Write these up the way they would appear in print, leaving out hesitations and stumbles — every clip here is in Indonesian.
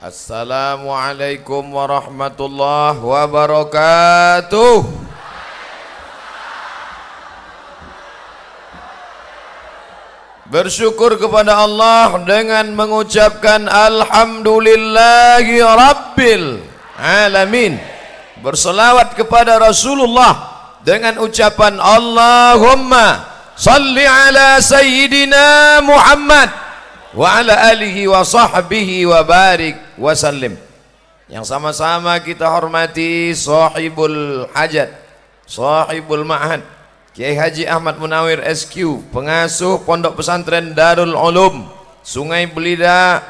Assalamualaikum warahmatullahi wabarakatuh. Bersyukur kepada Allah dengan mengucapkan alhamdulillahi rabbil alamin. Berselawat kepada Rasulullah dengan ucapan Allahumma salli ala sayyidina Muhammad wa ala alihi wa sahbihi wa barik wa sallim. Yang sama-sama kita hormati sahibul hajat, sahibul ma'had, Kiai Haji Ahmad Munawir SQ, pengasuh Pondok Pesantren Darul Ulum Sungai Belida,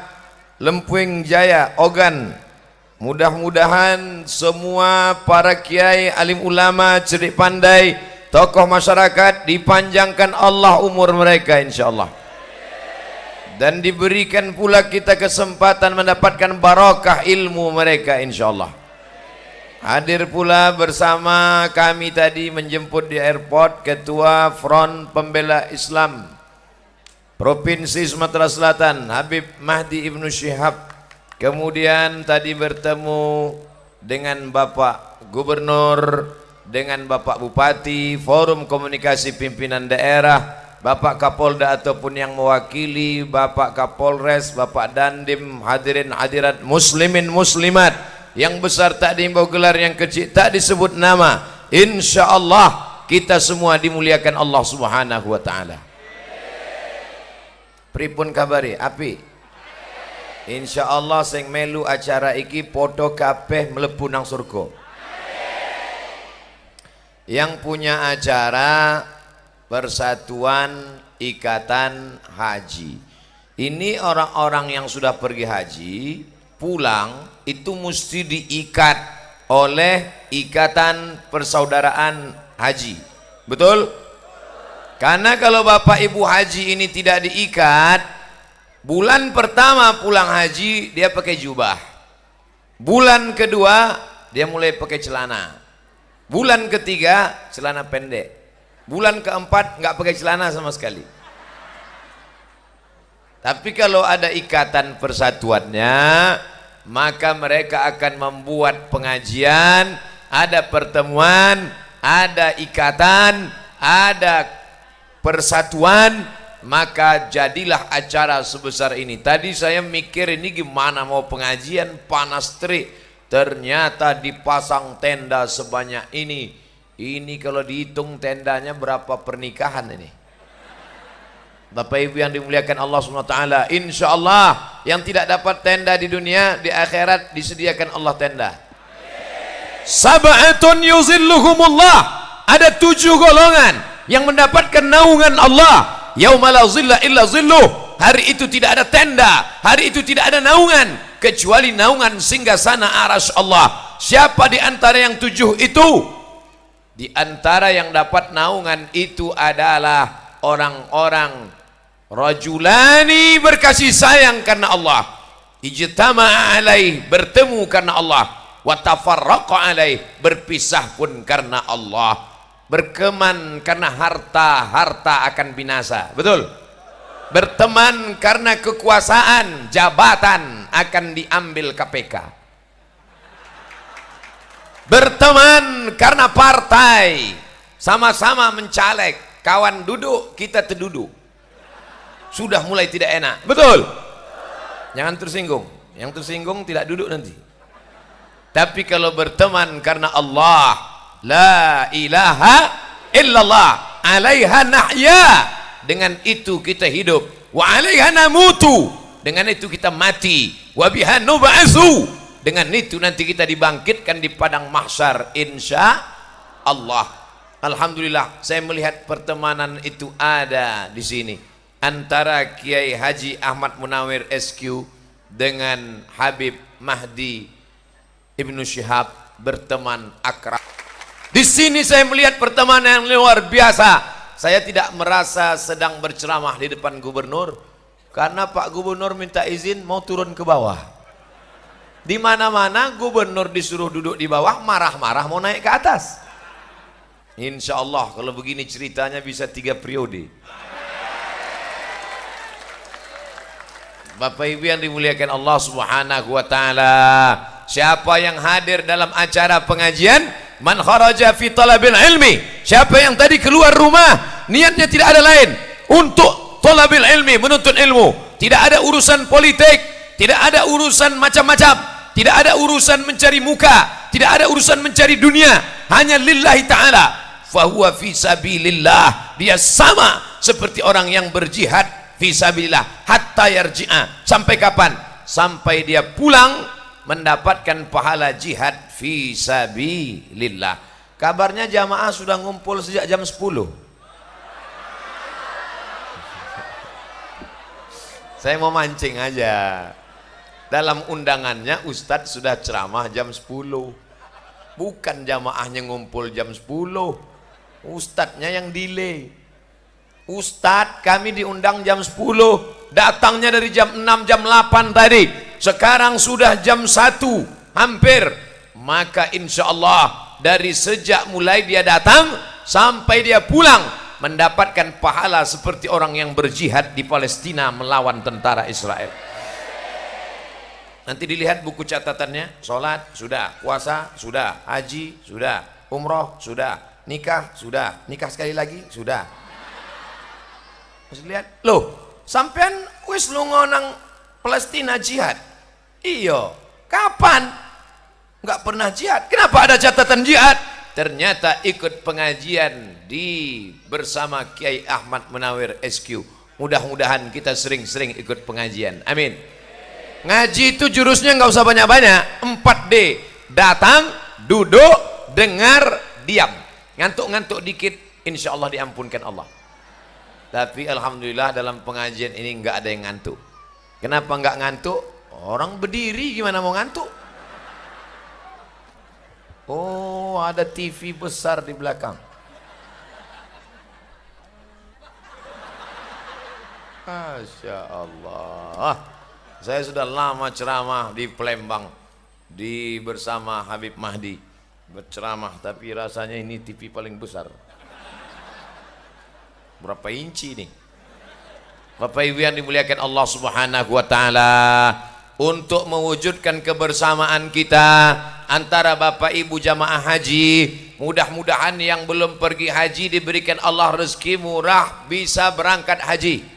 Lempuing Jaya, Ogan. Mudah-mudahan semua para kiai, alim ulama, cerdik pandai, tokoh masyarakat dipanjangkan Allah umur mereka insyaallah, dan diberikan pula kita kesempatan mendapatkan barakah ilmu mereka insyaallah. Hadir pula bersama kami tadi menjemput di airport Ketua Front Pembela Islam Provinsi Sumatera Selatan Habib Mahdi Ibnu Syihab. Kemudian tadi bertemu dengan Bapak Gubernur, dengan Bapak Bupati, Forum Komunikasi Pimpinan Daerah, Bapak Kapolda ataupun yang mewakili, Bapak Kapolres, Bapak Dandim, hadirin hadirat muslimin muslimat, yang besar tak diimbau gelar, yang kecil tak disebut nama. Insya Allah kita semua dimuliakan Allah Subhanahu wa Ta'ala. Pripun kabari? Api? Insya Allah sing melu acara iki podo kabeh mlebu nang surga. Yang punya acara Persatuan Ikatan Haji, ini orang-orang yang sudah pergi haji pulang itu mesti diikat oleh Ikatan Persaudaraan Haji. Betul? Karena kalau Bapak Ibu haji ini tidak diikat, bulan pertama pulang haji dia pakai jubah, bulan kedua dia mulai pakai celana, bulan ketiga celana pendek, bulan keempat nggak pakai celana sama sekali. Tapi kalau ada ikatan persatuannya, maka mereka akan membuat pengajian, ada pertemuan, ada ikatan, ada persatuan, maka jadilah acara sebesar ini. Tadi saya mikir ini gimana mau pengajian, panas terik, ternyata dipasang tenda sebanyak ini. Ini kalau dihitung tendanya berapa pernikahan ini. Bapak Ibu yang dimuliakan Allah SWT, insya Allah yang tidak dapat tenda di dunia, di akhirat disediakan Allah tenda. Sab'atun yuzilluhumullah, ada 7 golongan yang mendapatkan naungan Allah. Yauma la zilla illa zilluh, hari itu tidak ada tenda, hari itu tidak ada naungan kecuali naungan singgasana arasy Allah. Siapa di antara yang 7 itu? Di antara yang dapat naungan itu adalah orang-orang rajulani berkasih sayang karena Allah, ijtama'a alaih bertemu karena Allah, wa tafarraqa alaih berpisah pun karena Allah. Berteman karena harta, harta akan binasa. Betul? Berteman karena kekuasaan, jabatan akan diambil KPK. Berteman karena partai, sama-sama mencaleg, kawan duduk, kita terduduk, sudah mulai tidak enak. Betul? Jangan tersinggung, yang tersinggung tidak duduk nanti. Tapi kalau berteman karena Allah, la ilaha illallah, alaiha nahya, dengan itu kita hidup, wa alaiha namutu, dengan itu kita mati, wa biha nub'atsu, dengan itu nanti kita dibangkitkan di padang mahsyar insya Allah. Alhamdulillah saya melihat pertemanan itu ada di sini antara Kiai Haji Ahmad Munawir SQ dengan Habib Mahdi Ibnu Syihab, berteman akrab. Di sini saya melihat pertemanan yang luar biasa. Saya tidak merasa sedang berceramah di depan gubernur, karena Pak Gubernur minta izin mau turun ke bawah. Di mana-mana gubernur disuruh duduk di bawah, marah-marah mau naik ke atas. Insya Allah kalau begini ceritanya bisa 3 periode. Bapak Ibu yang dimuliakan Allah Subhanahu wa taala, siapa yang hadir dalam acara pengajian, man kharaja fi talabil ilmi, siapa yang tadi keluar rumah niatnya tidak ada lain untuk talabil ilmi, menuntut ilmu, tidak ada urusan politik, tidak ada urusan macam-macam, tidak ada urusan mencari muka, tidak ada urusan mencari dunia, hanya lillahi ta'ala, fahuwa fi sabilillah, dia sama seperti orang yang berjihad fi sabilillah hatta yarji'a. Sampai kapan? Sampai dia pulang mendapatkan pahala jihad fi sabilillah. Kabarnya jamaah sudah ngumpul sejak jam 10. Saya mau mancing aja. Dalam undangannya Ustadz sudah ceramah jam 10. Bukan jamaahnya ngumpul jam 10. Ustadznya yang delay. Ustadz kami diundang jam 10, datangnya dari jam 6, jam 8 tadi, sekarang sudah jam 1 hampir, maka insya Allah dari sejak mulai dia datang sampai dia pulang mendapatkan pahala seperti orang yang berjihad di Palestina melawan tentara Israel. Nanti dilihat buku catatannya, sholat sudah, puasa sudah, haji sudah, umroh sudah, nikah sudah, nikah sekali lagi sudah. Terus lihat, loh, sampean wis lunga nang Palestina jihad. Iya, kapan? Nggak pernah jihad. Kenapa ada catatan jihad? Ternyata ikut pengajian di bersama Kiai Ahmad Munawir SQ. Mudah-mudahan kita sering-sering ikut pengajian. Amin. Ngaji itu jurusnya nggak usah banyak-banyak. 4D. Datang, duduk, dengar, diam. Ngantuk-ngantuk dikit, insya Allah diampunkan Allah. Tapi alhamdulillah dalam pengajian ini nggak ada yang ngantuk. Kenapa nggak ngantuk? Orang berdiri gimana mau ngantuk? Oh, ada TV besar di belakang. Masya Allah. Saya sudah lama ceramah di Palembang bersama Habib Mahdi berceramah, tapi rasanya ini TV paling besar. Berapa inci nih? Bapak Ibu yang dimuliakan Allah Subhanahu wa taala, untuk mewujudkan kebersamaan kita antara Bapak Ibu jamaah haji, mudah-mudahan yang belum pergi haji diberikan Allah rezeki murah bisa berangkat haji.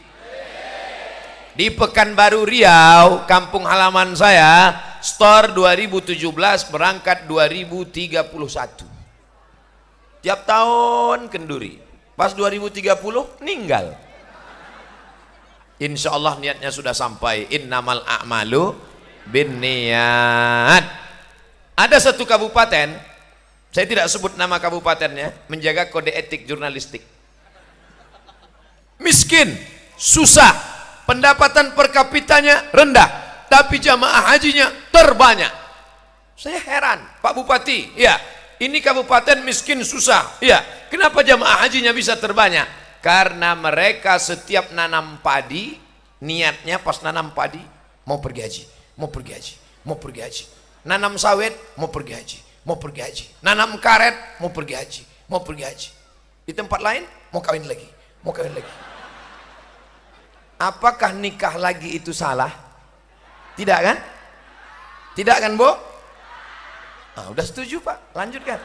Di Pekanbaru Riau, kampung halaman saya, store 2017 berangkat 2031. Tiap tahun kenduri. Pas 2030 meninggal. Insya Allah niatnya sudah sampai. Innamal a'malu binniyat. Ada satu kabupaten, saya tidak sebut nama kabupatennya, menjaga kode etik jurnalistik. Miskin, susah, pendapatan per kapitanya rendah, tapi jamaah hajinya terbanyak. Saya heran, Pak Bupati, ya, ini kabupaten miskin susah, ya, kenapa jamaah hajinya bisa terbanyak? Karena mereka setiap nanam padi, niatnya pas nanam padi mau pergi haji, mau pergi haji, mau pergi haji. Nanam sawit mau pergi haji, mau pergi haji. Nanam karet mau pergi haji, mau pergi haji. Di tempat lain mau kawin lagi, mau kawin lagi. Apakah nikah lagi itu salah? Tidak kan? Tidak kan, Bu? Nah, udah setuju Pak, lanjutkan.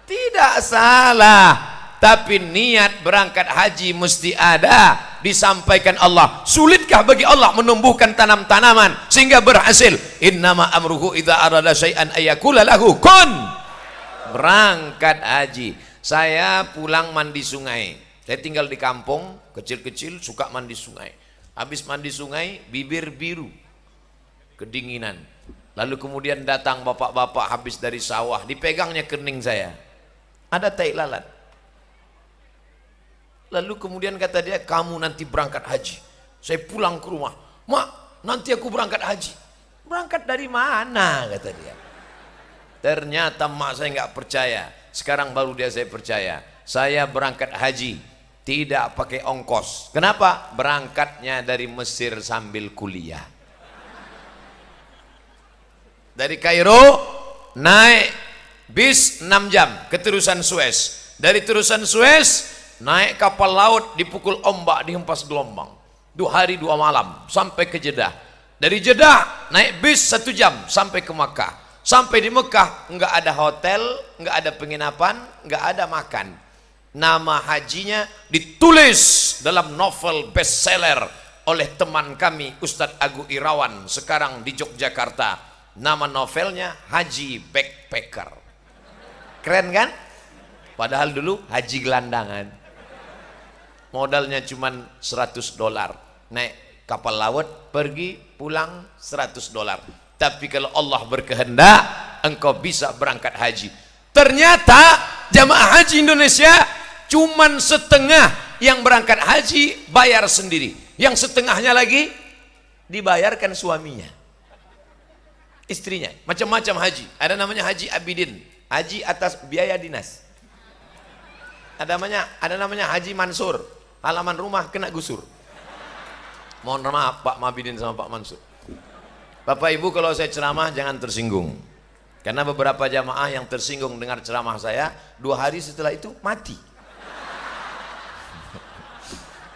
Tidak salah, tapi niat berangkat haji mesti ada, disampaikan Allah. Sulitkah bagi Allah menumbuhkan tanam-tanaman sehingga berhasil? Innama amruhu idza arada syai'an ayyakula lahu kun. Berangkat haji. Saya pulang mandi sungai. Saya tinggal di kampung kecil-kecil, suka mandi sungai. Habis mandi sungai, bibir biru, kedinginan. Lalu kemudian datang bapak-bapak habis dari sawah, dipegangnya kening saya. Ada tai lalat. Lalu kemudian kata dia, kamu nanti berangkat haji. Saya pulang ke rumah, mak, nanti aku berangkat haji. Berangkat dari mana? Kata dia. Ternyata mak saya nggak percaya. Sekarang baru dia saya percaya. Saya berangkat haji, tidak pakai ongkos. Kenapa? Berangkatnya dari Mesir sambil kuliah. Dari Kairo naik bis 6 jam ke terusan Suez. Dari terusan Suez naik kapal laut, dipukul ombak, dihempas gelombang. 2 hari 2 malam sampai ke Jeddah. Dari Jeddah naik bis 1 jam sampai ke Makkah. Sampai di Mekah nggak ada hotel, nggak ada penginapan, nggak ada makan. Nama hajinya ditulis dalam novel bestseller oleh teman kami Ustadz Agu Irawan, sekarang di Yogyakarta. Nama novelnya Haji Backpacker. Keren kan? Padahal dulu haji gelandangan. Modalnya cuman $100. Naik kapal laut, pergi, pulang $100. Tapi kalau Allah berkehendak, engkau bisa berangkat haji. Ternyata jamaah haji Indonesia cuman setengah yang berangkat haji bayar sendiri. Yang setengahnya lagi dibayarkan suaminya, istrinya. Macam-macam haji. Ada namanya Haji Abidin, haji atas biaya dinas. Ada namanya Haji Mansur, halaman rumah kena gusur. Mohon maaf Pak Mabidin sama Pak Mansur. Bapak Ibu, kalau saya ceramah jangan tersinggung, karena beberapa jamaah yang tersinggung dengar ceramah saya 2 hari setelah itu mati.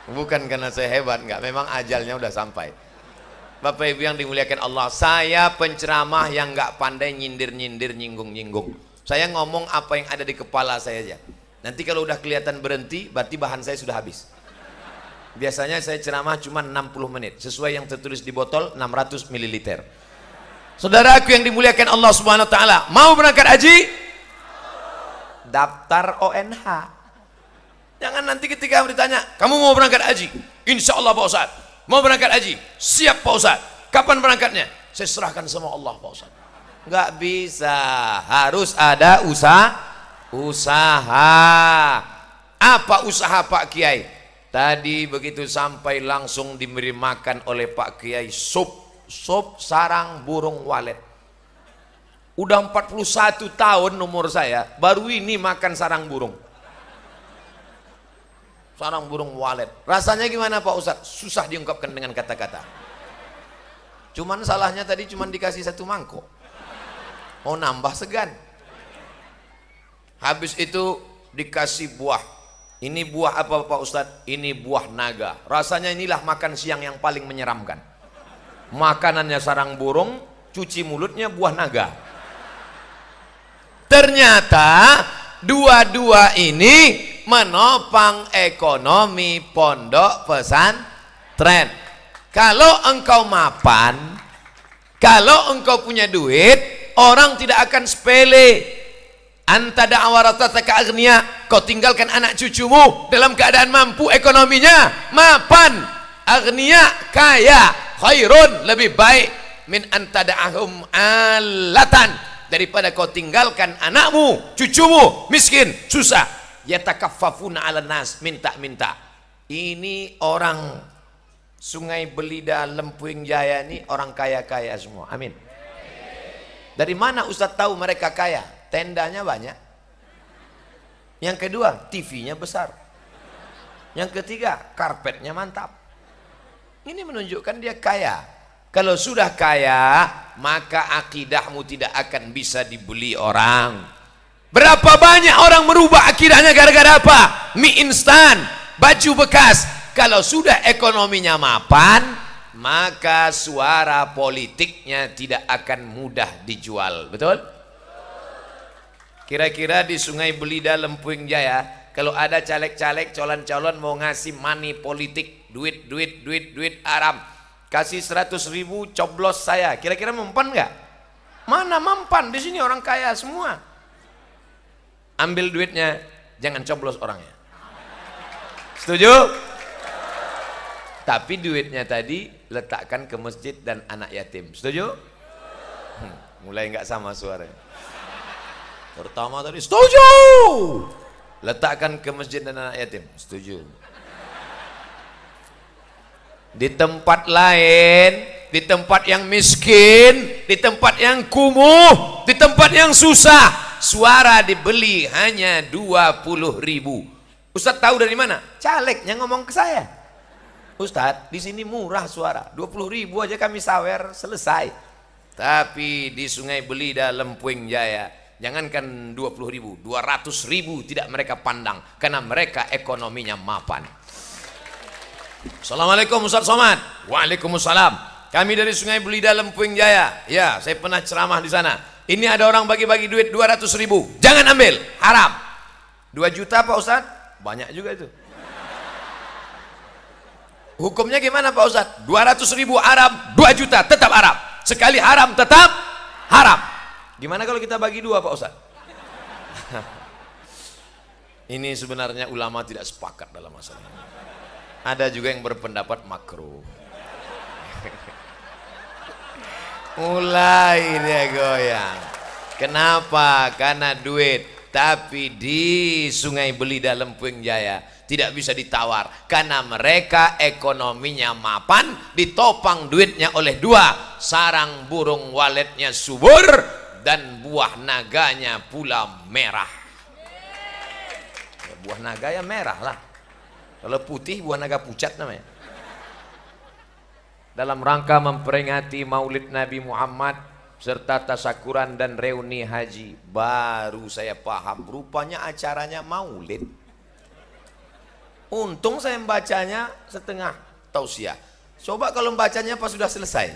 Bukan karena saya hebat, enggak, memang ajalnya udah sampai. Bapak Ibu yang dimuliakan Allah, saya penceramah yang enggak pandai nyindir-nyindir, nyinggung-nyinggung. Saya ngomong apa yang ada di kepala saya aja. Nanti kalau udah kelihatan berhenti, berarti bahan saya sudah habis. Biasanya saya ceramah cuma 60 menit, sesuai yang tertulis di botol 600 ml. Saudaraku yang dimuliakan Allah Subhanahu wa taala, mau berangkat haji? Daftar ONH. Jangan nanti ketika ditanya, "Kamu mau berangkat haji?" "Insya Allah Pak Ustaz." "Mau berangkat haji?" "Siap Pak Ustaz." "Kapan berangkatnya?" "Saya serahkan sama Allah Pak Ustaz." Enggak bisa, harus ada usaha. Apa usaha Pak Kiai? Tadi begitu sampai langsung diberi makan oleh Pak Kiai sup sarang burung walet. Udah 41 tahun umur saya, baru ini makan sarang burung. Sarang burung walet. Rasanya gimana Pak Ustadz? Susah diungkapkan dengan kata-kata. Cuman salahnya tadi cuman dikasih 1 mangkok. Mau nambah segan. Habis itu dikasih buah. Ini buah apa Pak Ustadz? Ini buah naga. Rasanya inilah makan siang yang paling menyeramkan. Makanannya sarang burung, cuci mulutnya buah naga. Ternyata dua-dua ini menopang ekonomi pondok pesantren. Kalau engkau mapan, kalau engkau punya duit, orang tidak akan sepele. Anta da'awarataka agniya, kau tinggalkan anak cucumu dalam keadaan mampu ekonominya, mapan, agniya, kaya, khairun, lebih baik min anta da'ahum alatan, daripada kau tinggalkan anakmu, cucumu miskin, susah. Yatakaffafuna 'alan nas, minta-minta. Ini orang Sungai Belida, Lempuing Jaya ini orang kaya-kaya semua. Amin. Dari mana Ustaz tahu mereka kaya? Tendanya banyak. Yang kedua, TV-nya besar. Yang ketiga, karpetnya mantap. Ini menunjukkan dia kaya. Kalau sudah kaya, maka akidahmu tidak akan bisa dibeli orang. Berapa banyak orang merubah akidahnya gara-gara apa? Mie instan, baju bekas. Kalau sudah ekonominya mapan, maka suara politiknya tidak akan mudah dijual. Betul? Kira-kira di Sungai Belida, Lempuing Jaya, kalau ada caleg-caleg, calon-calon mau ngasih money politik, duit Arab, kasih 100.000 coblos saya, kira-kira mempan nggak? Mana mempan? Di sini orang kaya semua. Ambil duitnya, jangan coblos orangnya. Setuju? Tapi duitnya tadi letakkan ke masjid dan anak yatim. Setuju? Mulai nggak sama suaranya. Pertama tadi setuju, letakkan ke masjid dan anak yatim. Setuju. Di tempat lain, di tempat yang miskin, di tempat yang kumuh, di tempat yang susah, suara dibeli hanya 20.000. Ustadz tahu dari mana? Calegnya ngomong ke saya. Ustadz, di sini murah suara, 20.000 aja kami sawer, selesai. Tapi di Sungai Belida, Lempuing Jaya, jangankan 20.000, 200.000 tidak mereka pandang, karena mereka ekonominya mapan. Assalamualaikum Ustaz Somad. Waalaikumsalam. Kami dari Sungai Belida Lempuyung Jaya. Ya, saya pernah ceramah di sana. Ini ada orang bagi-bagi duit 200.000. Jangan ambil, haram. 2 juta Pak Ustaz? Banyak juga itu. Hukumnya gimana Pak Ustaz? 200.000 haram, 2 juta tetap haram. Sekali haram tetap haram. Gimana kalau kita bagi 2 Pak Ustaz? Ini sebenarnya ulama tidak sepakat dalam masalah ini. Ada juga yang berpendapat makruh. Mulai dia goyang. Kenapa? Karena duit. Tapi di Sungai Belida Lempuyung Jaya tidak bisa ditawar karena mereka ekonominya mapan, ditopang duitnya oleh 2, sarang burung waletnya subur dan buah naganya pula merah. Ya, buah naga ya merah lah. Kalau putih buah naga pucat namanya. Dalam rangka memperingati Maulid Nabi Muhammad serta tasakuran dan reuni haji, baru saya paham rupanya acaranya Maulid. Untung saya membacanya setengah tausiah. Coba kalau membacanya pas sudah selesai.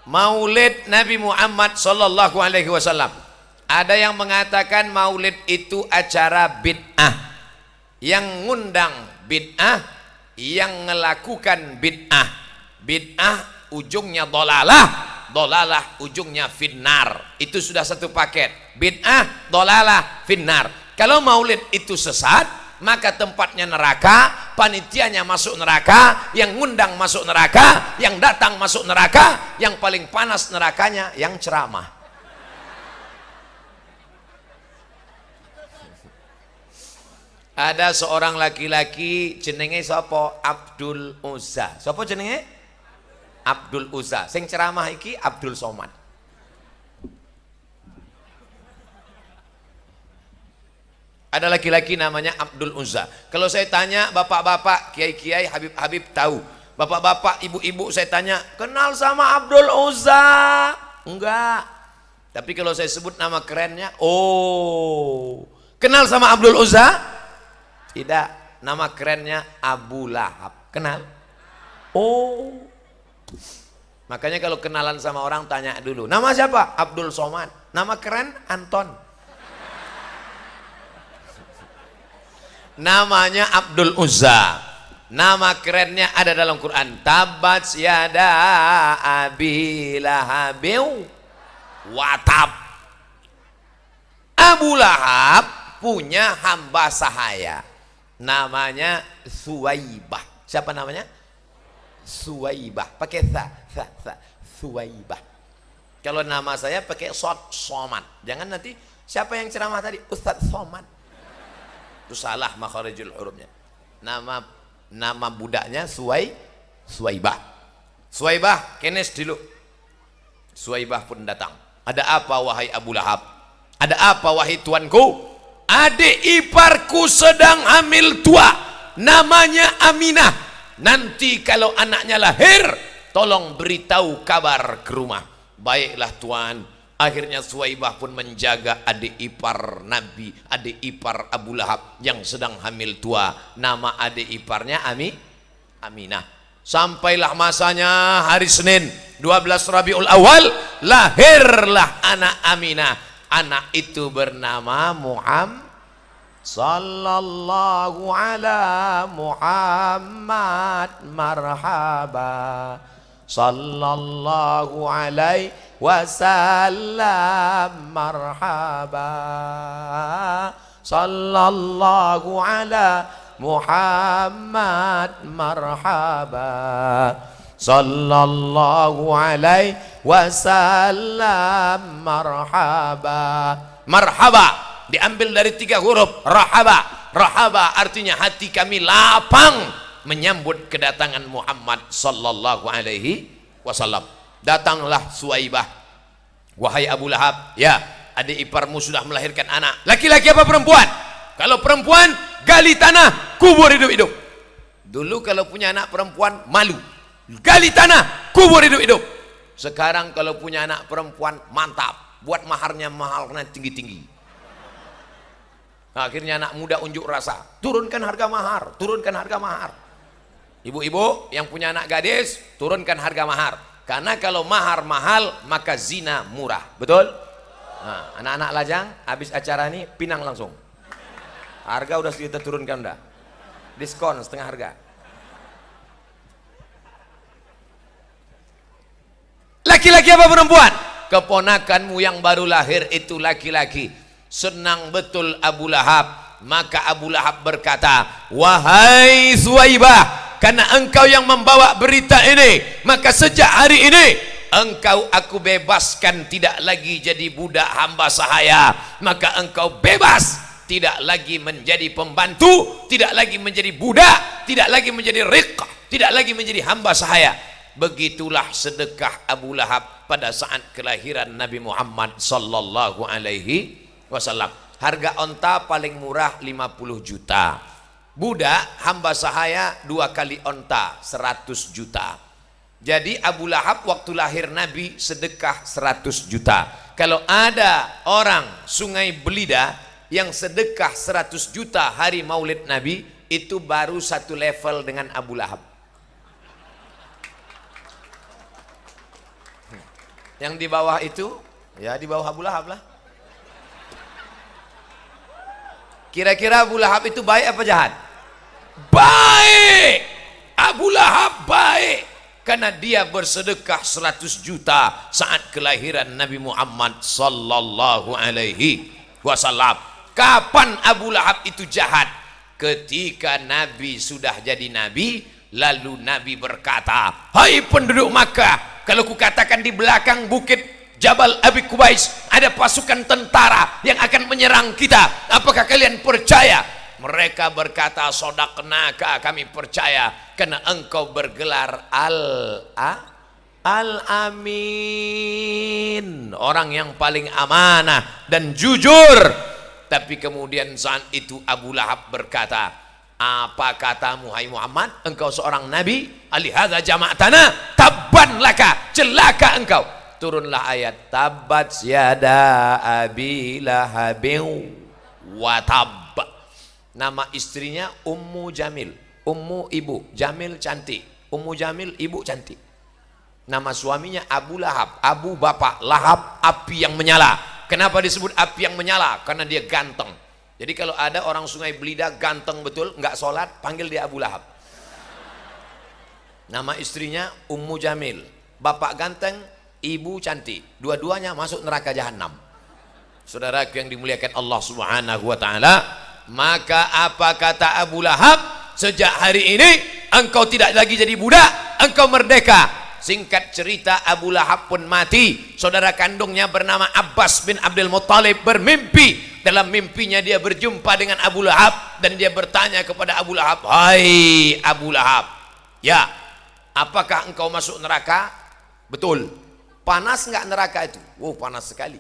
Maulid Nabi Muhammad sallallahu alaihi wasallam. Ada yang mengatakan Maulid itu acara bid'ah. Yang ngundang bid'ah, yang melakukan bid'ah. Bid'ah ujungnya dolalah, dolalah ujungnya finnar. Itu sudah satu paket. Bid'ah, dolalah, finnar. Kalau Maulid itu sesat, maka tempatnya neraka, panitianya masuk neraka, yang ngundang masuk neraka, yang datang masuk neraka, yang paling panas nerakanya yang ceramah. Ada seorang laki-laki jenenge sapa? Abdul Uzza. Sapa jenenge? Abdul Uzza. Sing ceramah iki Abdul Somad. Ada laki-laki namanya Abdul Uzza. Kalau saya tanya bapak-bapak, kiai-kiai, habib-habib tahu. Bapak-bapak, ibu-ibu saya tanya, kenal sama Abdul Uzza? Enggak. Tapi kalau saya sebut nama kerennya, oh. Kenal sama Abdul Uzza? Tidak. Nama kerennya Abu Lahab. Kenal? Oh. Makanya kalau kenalan sama orang tanya dulu, nama siapa? Abdul Somad. Nama keren Anton. Namanya Abdul Uzza. Nama kerennya ada dalam Quran. Tabat yada abi lahabiu watab. Abu Lahab punya hamba sahaya. Namanya Suwaibah. Siapa namanya? Suwaibah. Pakai tha. Suwaibah. Kalau nama saya pakai Somad. Jangan nanti siapa yang ceramah tadi? Ustadz Somad. Itu salah makharijul hurufnya. Nama budaknya Suwaibah. Suwaibah kenes dulu. Suwaibah pun datang. Ada apa wahai Abu Lahab? Ada apa wahai tuanku? Adik iparku sedang hamil tua, namanya Aminah. Nanti kalau anaknya lahir, tolong beritahu kabar ke rumah. Baiklah tuan. Akhirnya Suwaibah pun menjaga adik ipar Nabi, adik ipar Abu Lahab yang sedang hamil tua. Nama adik iparnya Aminah. Sampailah masanya hari Senin 12 Rabiul Awal, lahirlah anak Aminah. Anak itu bernama Muhammad. Sallallahu ala Muhammad marhaba. Sallallahu alaihi wasallam marhaba. Sallallahu ala Muhammad marhaba. Sallallahu alaihi wasallam marhaba. Marhaba diambil dari 3 huruf rahaba. Rahaba artinya hati kami lapang menyambut kedatangan Muhammad sallallahu alaihi wasallam. Datanglah Suwaibah. Wahai Abu Lahab, ya, adik iparmu sudah melahirkan anak. Laki-laki apa perempuan? Kalau perempuan, gali tanah, kubur hidup-hidup. Dulu kalau punya anak perempuan malu, gali tanah, kubur hidup-hidup. Sekarang kalau punya anak perempuan mantap, buat maharnya mahalnya tinggi-tinggi. Akhirnya anak muda unjuk rasa, turunkan harga mahar, turunkan harga mahar. Ibu-ibu yang punya anak gadis, turunkan harga mahar. Karena kalau mahar mahal, maka zina murah. Betul? Nah, anak-anak lajang, habis acara ini pinang langsung. Harga udah kita turunkan udah. Diskon setengah harga. Laki-laki apa perempuan? Keponakanmu yang baru lahir itu laki-laki. Senang betul Abu Lahab. Maka Abu Lahab berkata, wahai Suwaibah, karena engkau yang membawa berita ini, maka sejak hari ini engkau aku bebaskan, tidak lagi jadi budak hamba sahaya. Maka engkau bebas, tidak lagi menjadi pembantu, tidak lagi menjadi budak, tidak lagi menjadi riq, tidak lagi menjadi hamba sahaya. Begitulah sedekah Abu Lahab pada saat kelahiran Nabi Muhammad sallallahu alaihi wasallam. Harga onta paling murah 50 juta. Budak hamba sahaya 2 kali onta 100 juta. Jadi Abu Lahab waktu lahir Nabi sedekah 100 juta. Kalau ada orang Sungai Belida yang sedekah 100 juta hari maulid Nabi, itu baru satu level dengan Abu Lahab. Yang di bawah itu, ya di bawah Abu Lahab lah. Kira-kira Abu Lahab itu baik apa jahat? Baik. Abu Lahab baik karena dia bersedekah 100 juta saat kelahiran Nabi Muhammad sallallahu alaihi wasallam. Kapan Abu Lahab itu jahat? Ketika Nabi sudah jadi nabi, lalu Nabi berkata, hai penduduk Makkah, kalau kukatakan di belakang bukit Jabal Abi Kubais ada pasukan tentara yang akan menyerang kita, apakah kalian percaya? Mereka berkata, sodaqnaka, kami percaya, karena engkau bergelar Al-Amin, orang yang paling amanah dan jujur. Tapi kemudian saat itu Abu Lahab berkata, apa katamu hai Muhammad, engkau seorang nabi, alihadza jama'tana, tabban laka, celaka engkau. Turunlah ayat tabat yada abi lahabin wa tab. Nama istrinya Ummu Jamil. Ummu ibu, Jamil cantik. Ummu Jamil ibu cantik. Nama suaminya Abu Lahab. Abu bapak, Lahab api yang menyala. Kenapa disebut api yang menyala? Karena dia ganteng. Jadi kalau ada orang Sungai Belida ganteng betul, nggak sholat, panggil dia Abu Lahab. Nama istrinya Ummu Jamil. Bapak ganteng, ibu cantik, dua-duanya masuk neraka jahanam. Saudaraku yang dimuliakan Allah Subhanahu wa taala, maka apa kata Abu Lahab? Sejak hari ini engkau tidak lagi jadi budak, engkau merdeka. Singkat cerita, Abu Lahab pun mati. Saudara kandungnya bernama Abbas bin Abdul Muttalib bermimpi. Dalam mimpinya dia berjumpa dengan Abu Lahab dan dia bertanya kepada Abu Lahab, hai Abu Lahab, ya, apakah engkau masuk neraka? Betul. Panas nggak neraka itu? Wow, panas sekali.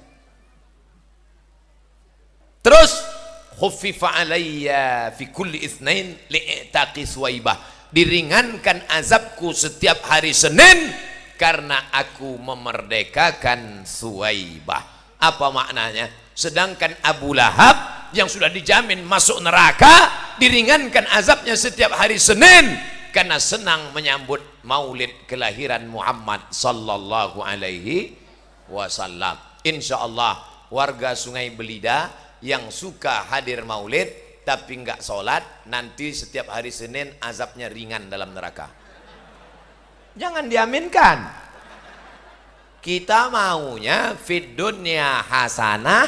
Terus khuffifa alayya fi kulli itsnain li'taqi Suwaibah, diringankan azabku setiap hari Senin karena aku memerdekakan Suwaibah. Apa maknanya? Sedangkan Abu Lahab yang sudah dijamin masuk neraka diringankan azabnya setiap hari Senin karena senang menyambut maulid kelahiran Muhammad sallallahu alaihi wasallam. Insyaallah warga Sungai Belida yang suka hadir maulid tapi enggak sholat, nanti setiap hari Senin azabnya ringan dalam neraka. Jangan diaminkan. Kita maunya fid dunya hasanah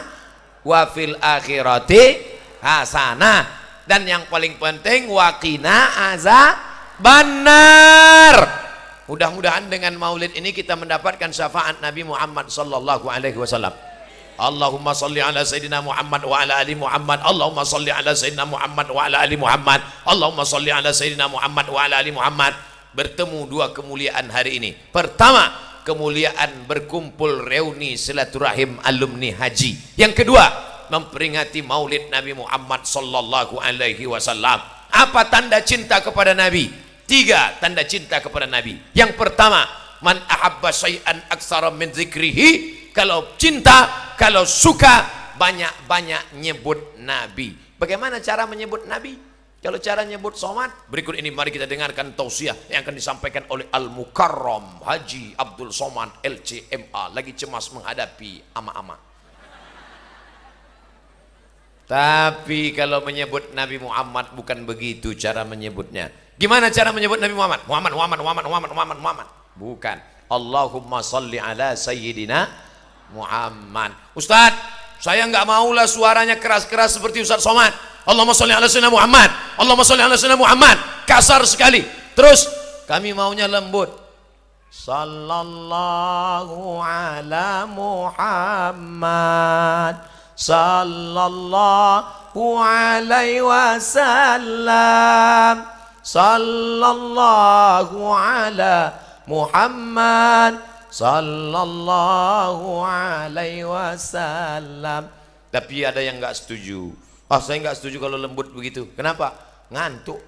wa fil akhirati hasanah, dan yang paling penting waqina azabannar. Mudah-mudahan dengan maulid ini kita mendapatkan syafaat Nabi Muhammad sallallahu alaihi wasallam. Allahumma salli ala sayyidina Muhammad wa ala ali Muhammad. Allahumma salli ala sayyidina Muhammad wa ala ali Muhammad. Allahumma salli ala sayyidina Muhammad wa ala ali Muhammad. Bertemu dua kemuliaan hari ini. Pertama, kemuliaan berkumpul reuni silaturahim alumni haji. Yang kedua, memperingati maulid Nabi Muhammad sallallahu alaihi wasallam. Apa tanda cinta kepada Nabi? 3 tanda cinta kepada Nabi. Yang pertama, man ahabba syai'an aksara min zikrihi. Kalau cinta, kalau suka, banyak-banyak nyebut Nabi. Bagaimana cara menyebut Nabi? Kalau cara nyebut somad, berikut ini mari kita dengarkan tausiah yang akan disampaikan oleh Al-Mukarram Haji Abdul Somad LCMA, lagi cemas menghadapi ama-ama. Tapi kalau menyebut Nabi Muhammad bukan begitu cara menyebutnya. Gimana cara menyebut Nabi Muhammad? Muhammad. Bukan. Allahumma salli ala sayyidina Muhammad. Ustadz, saya nggak maulah suaranya keras-keras seperti Ustadz Somad. Allahumma sholli ala sayyidina Muhammad. Allahumma sholli ala sayyidina Muhammad. Kasar sekali. Terus kami maunya lembut. Sallallahu ala Muhammad. Sallallahu alaihi wasallam. Sallallahu ala Muhammad. Sallallahu alaihi wasallam. Tapi ada yang nggak setuju. Oh, saya nggak setuju kalau lembut begitu. Kenapa? Ngantuk.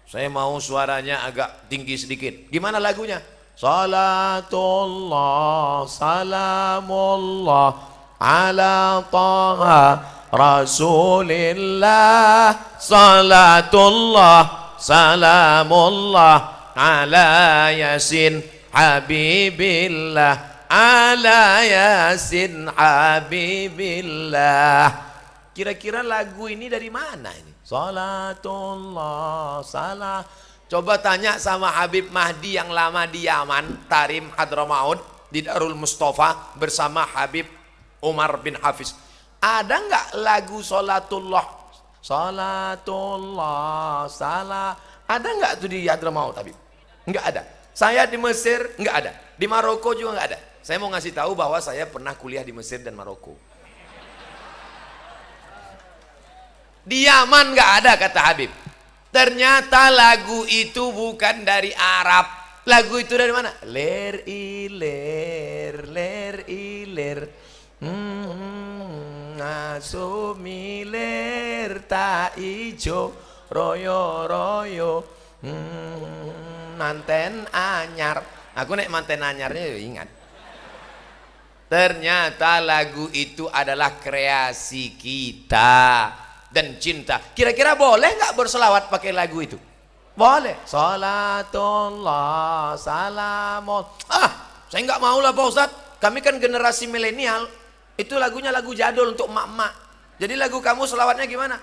Saya mau suaranya agak tinggi sedikit. Gimana lagunya? Salatullah, salamullah ala taha Rasulillah. Salatullah, salamullah ala Yasin Habibillah. Ala Yasin Habibillah. Kira-kira lagu ini dari mana ini? Salatullah salah. Coba tanya sama Habib Mahdi yang lama di Yaman, Tarim Hadramaut di Darul Mustafa bersama Habib Umar bin Hafiz. Ada nggak lagu Salatullah? Salatullah salah. Ada nggak tuh di Hadramaut, Habib? Nggak ada. Saya di Mesir nggak ada. Di Maroko juga nggak ada. Saya mau ngasih tahu bahwa saya pernah kuliah di Mesir dan Maroko. Di Yaman nggak ada kata Habib. Ternyata lagu itu bukan dari Arab. Lagu itu dari mana? Ler iler, ler iler. Asumiler tak ijo, royo royo. Manten anyar. Aku nek manten anyarnya ingat. Ternyata lagu itu adalah kreasi kita dan cinta. Kira-kira boleh nggak berselawat pakai lagu itu? Boleh. Salatullah salamul. Saya nggak mau lah Pak Ustadz. Kami kan generasi milenial. Itu lagunya lagu jadul untuk emak-emak. Jadi lagu kamu selawatnya gimana?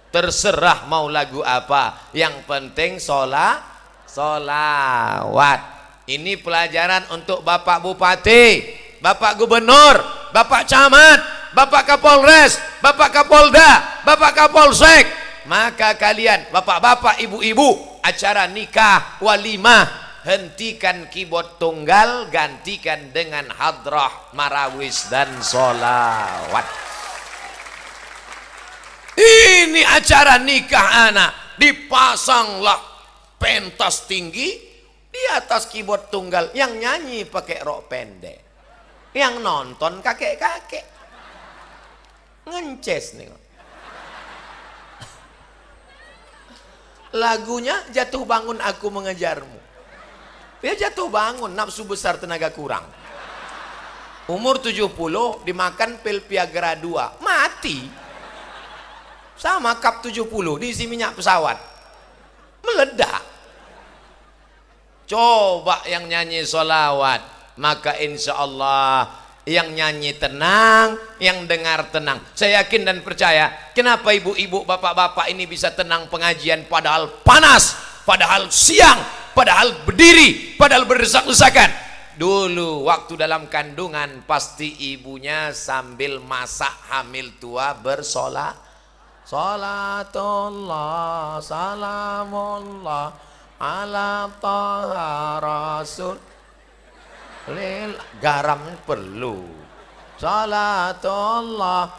Terserah mau lagu apa, yang penting solawat. Ini pelajaran untuk Bapak Bupati, Bapak Gubernur, Bapak Camat, Bapak Kapolres, Bapak Kapolda, Bapak Kapolsek. Maka kalian bapak-bapak, ibu-ibu, acara nikah, walimah, hentikan keyboard tunggal, gantikan dengan hadrah, marawis dan solawat. Ini acara nikah anak, dipasanglah pentas tinggi di atas keyboard tunggal, yang nyanyi pakai rok pendek, yang nonton kakek-kakek ngences nih. Lagunya jatuh bangun aku mengejarmu. Dia jatuh bangun, nafsu besar tenaga kurang. Umur 70 dimakan pil Viagra 2, mati. Sama kap 70 diisi minyak pesawat, meledak. Coba yang nyanyi solawat, maka insya Allah yang nyanyi tenang, yang dengar tenang. Saya yakin dan percaya, kenapa ibu-ibu, bapak-bapak ini bisa tenang pengajian padahal panas, padahal siang, padahal berdiri, padahal berdesak-desakan. Dulu waktu dalam kandungan pasti ibunya sambil masak hamil tua bersolat. Salatullah salamullah ala taha rasul lil. Garam perlu. Salatullah,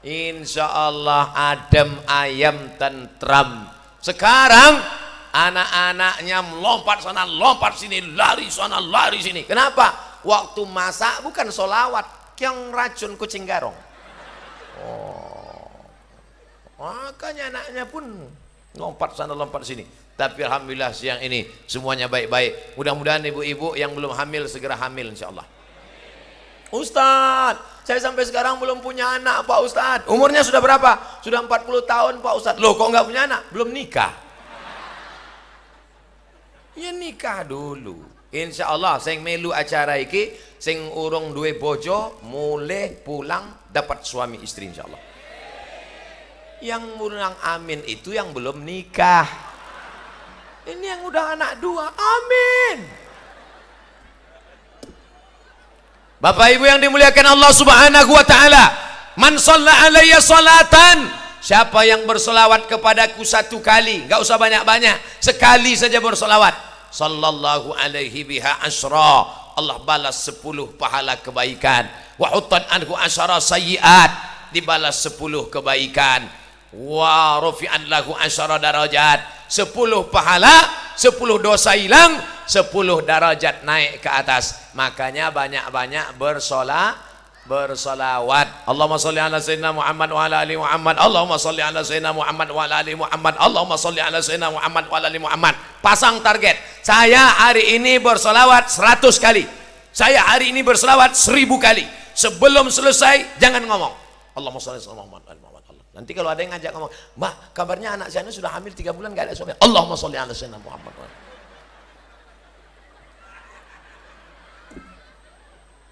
insya Allah adem ayam tentram. Sekarang anak-anaknya melompat sana lompat sini, lari sana lari sini. Kenapa? Waktu masak bukan solawat, yang racun kucing garong. Makanya anaknya pun lompat sana lompat sini. Tapi alhamdulillah siang ini semuanya baik-baik. Mudah-mudahan ibu-ibu yang belum hamil segera hamil insyaallah. Ustadz, saya sampai sekarang belum punya anak Pak Ustadz. Umurnya sudah berapa? Sudah 40 tahun Pak Ustadz. Loh kok nggak punya anak? Belum nikah. Ya nikah dulu. Insya Allah sing melu acara iki, sing urung duwe bojo, mulai pulang dapat suami istri insya Allah. Yang mulang amin itu yang belum nikah. Ini yang udah anak 2, amin. Bapak Ibu yang dimuliakan Allah Subhanahu wa taala, man shalla alayya salatan, siapa yang bersolawat kepadaku 1 kali, enggak usah banyak-banyak, sekali saja bersolawat, sallallahu alaihi biha asyra, Allah balas 10 pahala kebaikan, wa huttan anhu asyara sayyiat, dibalas 10 kebaikan, wa rufi'an lahu asyara darajat, 10 pahala, 10 dosa hilang, 10 darajat naik ke atas. Makanya banyak-banyak bersolawat. Allahumma sholli ala sayyidina Muhammad wa ala ali Muhammad. Allahumma sholli ala sayyidina Muhammad wa ala ali Muhammad. Allahumma sholli ala sayyidina Muhammad wa ala ali Muhammad. Pasang target. Saya hari ini bersolawat 100 kali. Saya hari ini bersolawat 1000 kali. Sebelum selesai jangan ngomong Allahumma sholli ala Muhammad wa ala ali Muhammad. Nanti kalau ada yang ngajak ngomong, "Mbak, kabarnya anak saya sudah hamil 3 bulan gak ada suami." Allahumma sholli ala sayyidina Muhammad.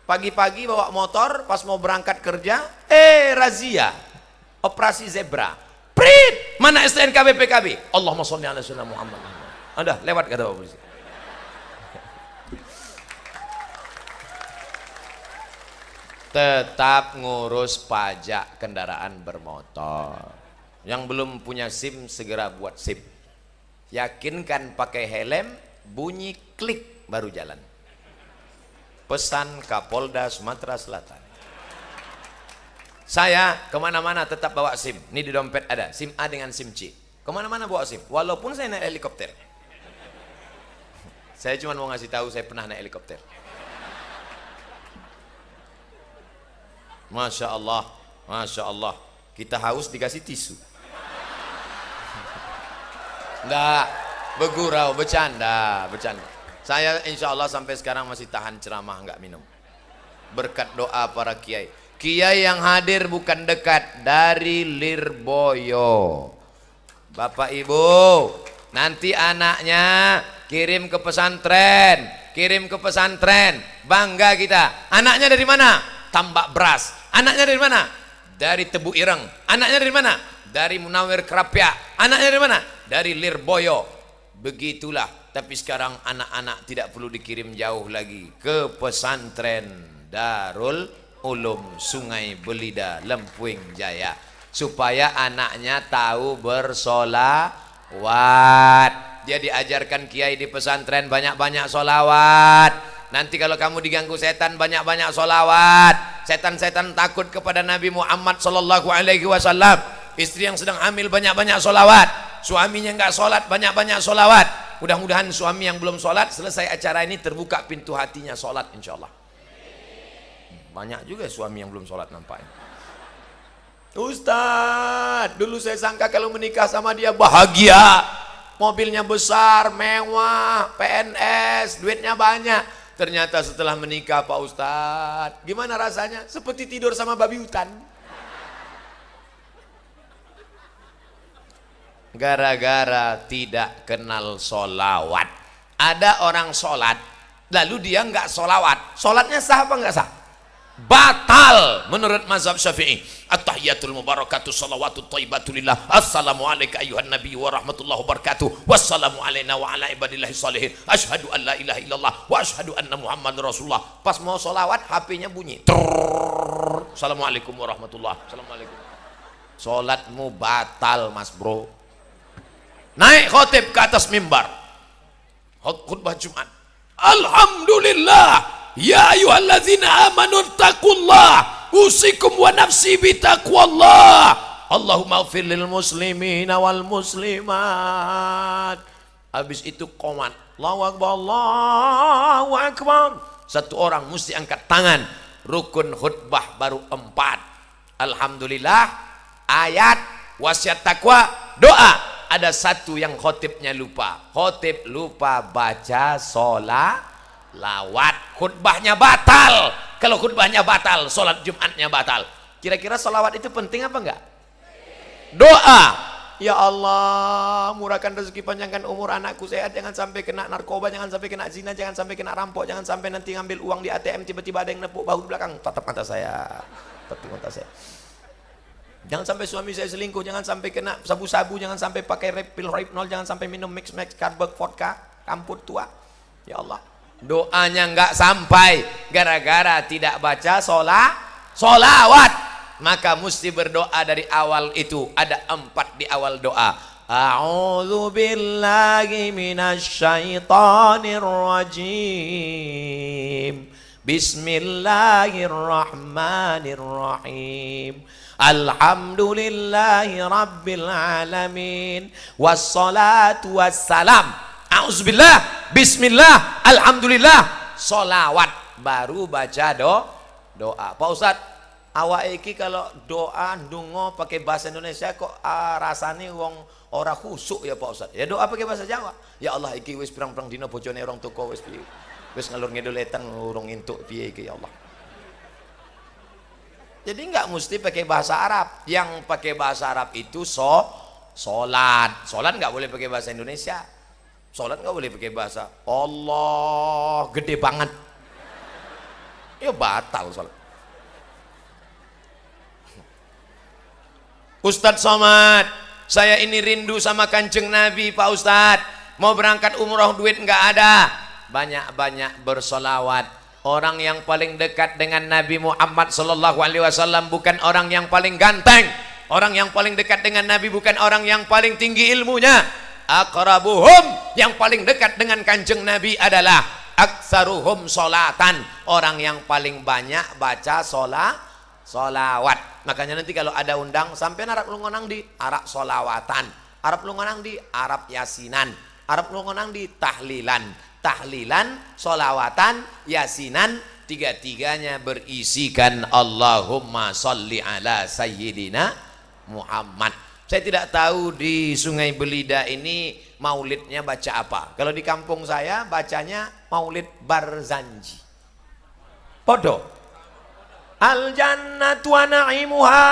Pagi-pagi bawa motor, pas mau berangkat kerja, razia, operasi zebra, prit, mana STNK BPKB, Allahumma sholli ala sayyidina Muhammad. Ada lewat kata Pak Polisi. Tetap ngurus pajak kendaraan bermotor. Yang belum punya SIM segera buat SIM. Yakinkan pakai helm, bunyi klik baru jalan. Pesan Kapolda Sumatera Selatan. Saya kemana-mana tetap bawa SIM. Ini di dompet ada SIM A dengan SIM C. Kemana-mana bawa SIM. Walaupun saya naik helikopter. Saya cuma mau ngasih tahu saya pernah naik helikopter. Masya Allah, Masya Allah. Kita haus dikasih tisu. Enggak, bergurau, bercanda. Saya insya Allah sampai sekarang masih tahan ceramah, enggak minum. Berkat doa para kiai. Kiai yang hadir bukan dekat, dari Lirboyo. Bapak Ibu, nanti anaknya kirim ke pesantren, bangga kita. Anaknya dari mana? Tambak Beras. Anaknya dari mana? Dari Tebu Ireng. Anaknya dari mana? Dari Munawir Kerapia. Anaknya dari mana? Dari Lirboyo. Begitulah. Tapi sekarang anak-anak tidak perlu dikirim jauh lagi ke pesantren Darul Ulum Sungai Belida, Lempuing Jaya, supaya anaknya tahu bersolawat. Dia diajarkan kiai di pesantren banyak-banyak solawat. Nanti kalau kamu diganggu setan, banyak-banyak solawat. Setan-setan takut kepada Nabi Muhammad sallallahu alaihi wasallam. Istri yang sedang hamil banyak-banyak solawat. Suaminya enggak sholat, banyak-banyak solawat. Mudah-mudahan suami yang belum sholat, selesai acara ini terbuka pintu hatinya sholat insya Allah. Banyak juga suami yang belum sholat nampaknya. Ustadz, dulu saya sangka kalau menikah sama dia bahagia. Mobilnya besar, mewah, PNS, duitnya banyak. Ternyata setelah menikah Pak Ustadz, gimana rasanya? Seperti tidur sama babi hutan. Gara-gara tidak kenal solawat. Ada orang sholat, lalu dia nggak solawat. Sholatnya sah apa nggak sah? Batal menurut mazhab Syafi'i. At-tahiyatul mubarakatuh salawatut thayyibatulillah. Assalamu alayka ayuhan nabi wa rahmatullahi wabarakatuh. Wassalamu alayna wa ala ibadillahi salihin. Asyhadu an la ilaha illallah wa asyhadu anna Muhammadar Rasulullah. Pas mau solawat HP-nya bunyi. Assalamualaikum warahmatullahi. Assalamualaikum. Salatmu batal Mas Bro. Naik khotib ke atas mimbar. Khutbah Jumat. Alhamdulillah. Ya ayyuhallazina amanu taqullah usikum wa nafsi bitaqwallah. Allahumma ighfir lil muslimina wal muslimat. Habis itu qomat. Allahu akbar, Allahu akbar. Satu orang mesti angkat tangan. Rukun khutbah baru 4. Alhamdulillah, ayat, wasiat takwa, doa. Ada satu yang khotibnya lupa. Khotib lupa baca lawat, khutbahnya batal Kalau khutbahnya batal, sholat Jumatnya batal. Kira-kira sholawat itu penting apa enggak? Doa. Ya Allah, murahkan rezeki, panjangkan umur anakku sehat, jangan sampai kena narkoba, jangan sampai kena zina, jangan sampai kena rampok, jangan sampai nanti ngambil uang di ATM tiba-tiba ada yang nepuk bahu di belakang. Tatap mata saya, tatap mata saya. Jangan sampai suami saya selingkuh, jangan sampai kena sabu-sabu, jangan sampai pakai pil Rohypnol, jangan sampai minum mix Carberg vodka, kamput tua. Ya Allah, doanya nggak sampai gara-gara tidak baca sholawat. Maka mesti berdoa dari awal itu. Ada 4 di awal doa. A'udzu billahi minasyaitonir rajim. Bismillahirrahmanirrahim. Alhamdulillahi rabbil alamin. Wassalatu wassalam. A'udzubillah, bismillah, alhamdulillah, sholawat. Baru baca doa. Pak Ustadz, awak iki kalau doa ndonga pakai bahasa Indonesia kok rasane wong ora khusuk ya Pak Ustaz. Ya doa pakai bahasa Jawa. Ya Allah iki wis pirang-pirang dina bojone orang toko wis ngalur ngidul etang urung entuk piye iki ya Allah. Jadi enggak mesti pakai bahasa Arab. Yang pakai bahasa Arab itu salat. Salat enggak boleh pakai bahasa Indonesia. Salat enggak boleh pakai bahasa Allah gede banget. Ya batal salat. Ustadz Somad, saya ini rindu sama Kanjeng Nabi Pak Ustadz. Mau berangkat umroh duit nggak ada. Banyak-banyak bersolawat. Orang yang paling dekat dengan Nabi Muhammad Sallallahu Alaihi Wasallam bukan orang yang paling ganteng. Orang yang paling dekat dengan Nabi bukan orang yang paling tinggi ilmunya. Aqrabuhum, yang paling dekat dengan Kanjeng Nabi adalah aktsaruhum sholatan. Orang yang paling banyak baca solawat. Makanya nanti kalau ada undang sampai Arab lungonang di Arab solawatan, Arab lungonang di Arab yasinan, Arab lungonang di tahlilan, solawatan, yasinan, tiga-tiganya berisikan Allahumma sholli ala sayyidina Muhammad. Saya tidak tahu di Sungai Belida ini maulidnya baca apa. Kalau di kampung saya bacanya maulid Barzanji. Podo. Al jannatu wa na'imuha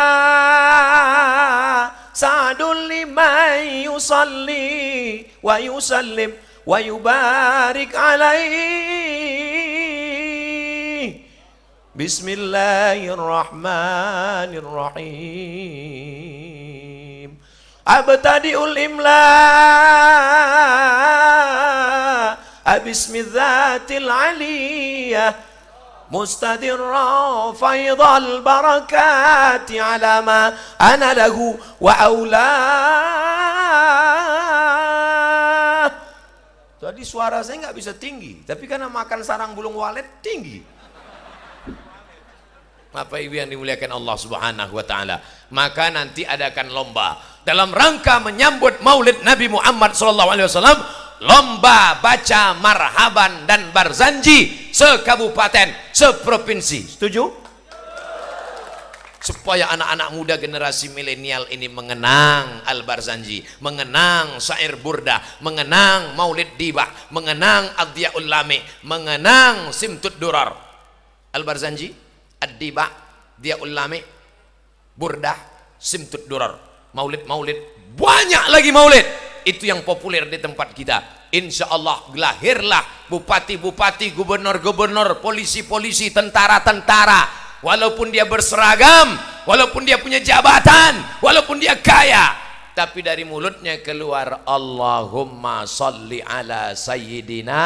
sa'dun liman yusalli wa yusallim wa yubarik alaihi. Bismillahirrahmanirrahim. Abtadi'ul imla bismidzatil aliyah mustadirra faidal barakati ala ma ana lahu wa aula. Jadi suara saya nggak bisa tinggi, tapi karena makan sarang bulung walet tinggi. Bapak Ibu yang dimuliakan Allah Subhanahu wa taala, maka nanti adakan lomba dalam rangka menyambut Maulid Nabi Muhammad sallallahu alaihi wasallam. Lomba baca marhaban dan barzanji sekabupaten, seprovinsi. Setuju? Supaya anak-anak muda generasi milenial ini mengenang Al-Barzanji, mengenang syair burda, mengenang maulid dibah, mengenang Adhiyaul Lami, mengenang Simtud Durar. Al-Barzanji, Ad-Dibah, Adhiyaul Lami, burdah, Simtud Durar. Maulid-maulid, banyak lagi maulid. Itu yang populer di tempat kita. Insya Allah lahirlah bupati-bupati, gubernur-gubernur, polisi-polisi, tentara-tentara. Walaupun dia berseragam, walaupun dia punya jabatan, walaupun dia kaya, tapi dari mulutnya keluar Allahumma sholli ala sayyidina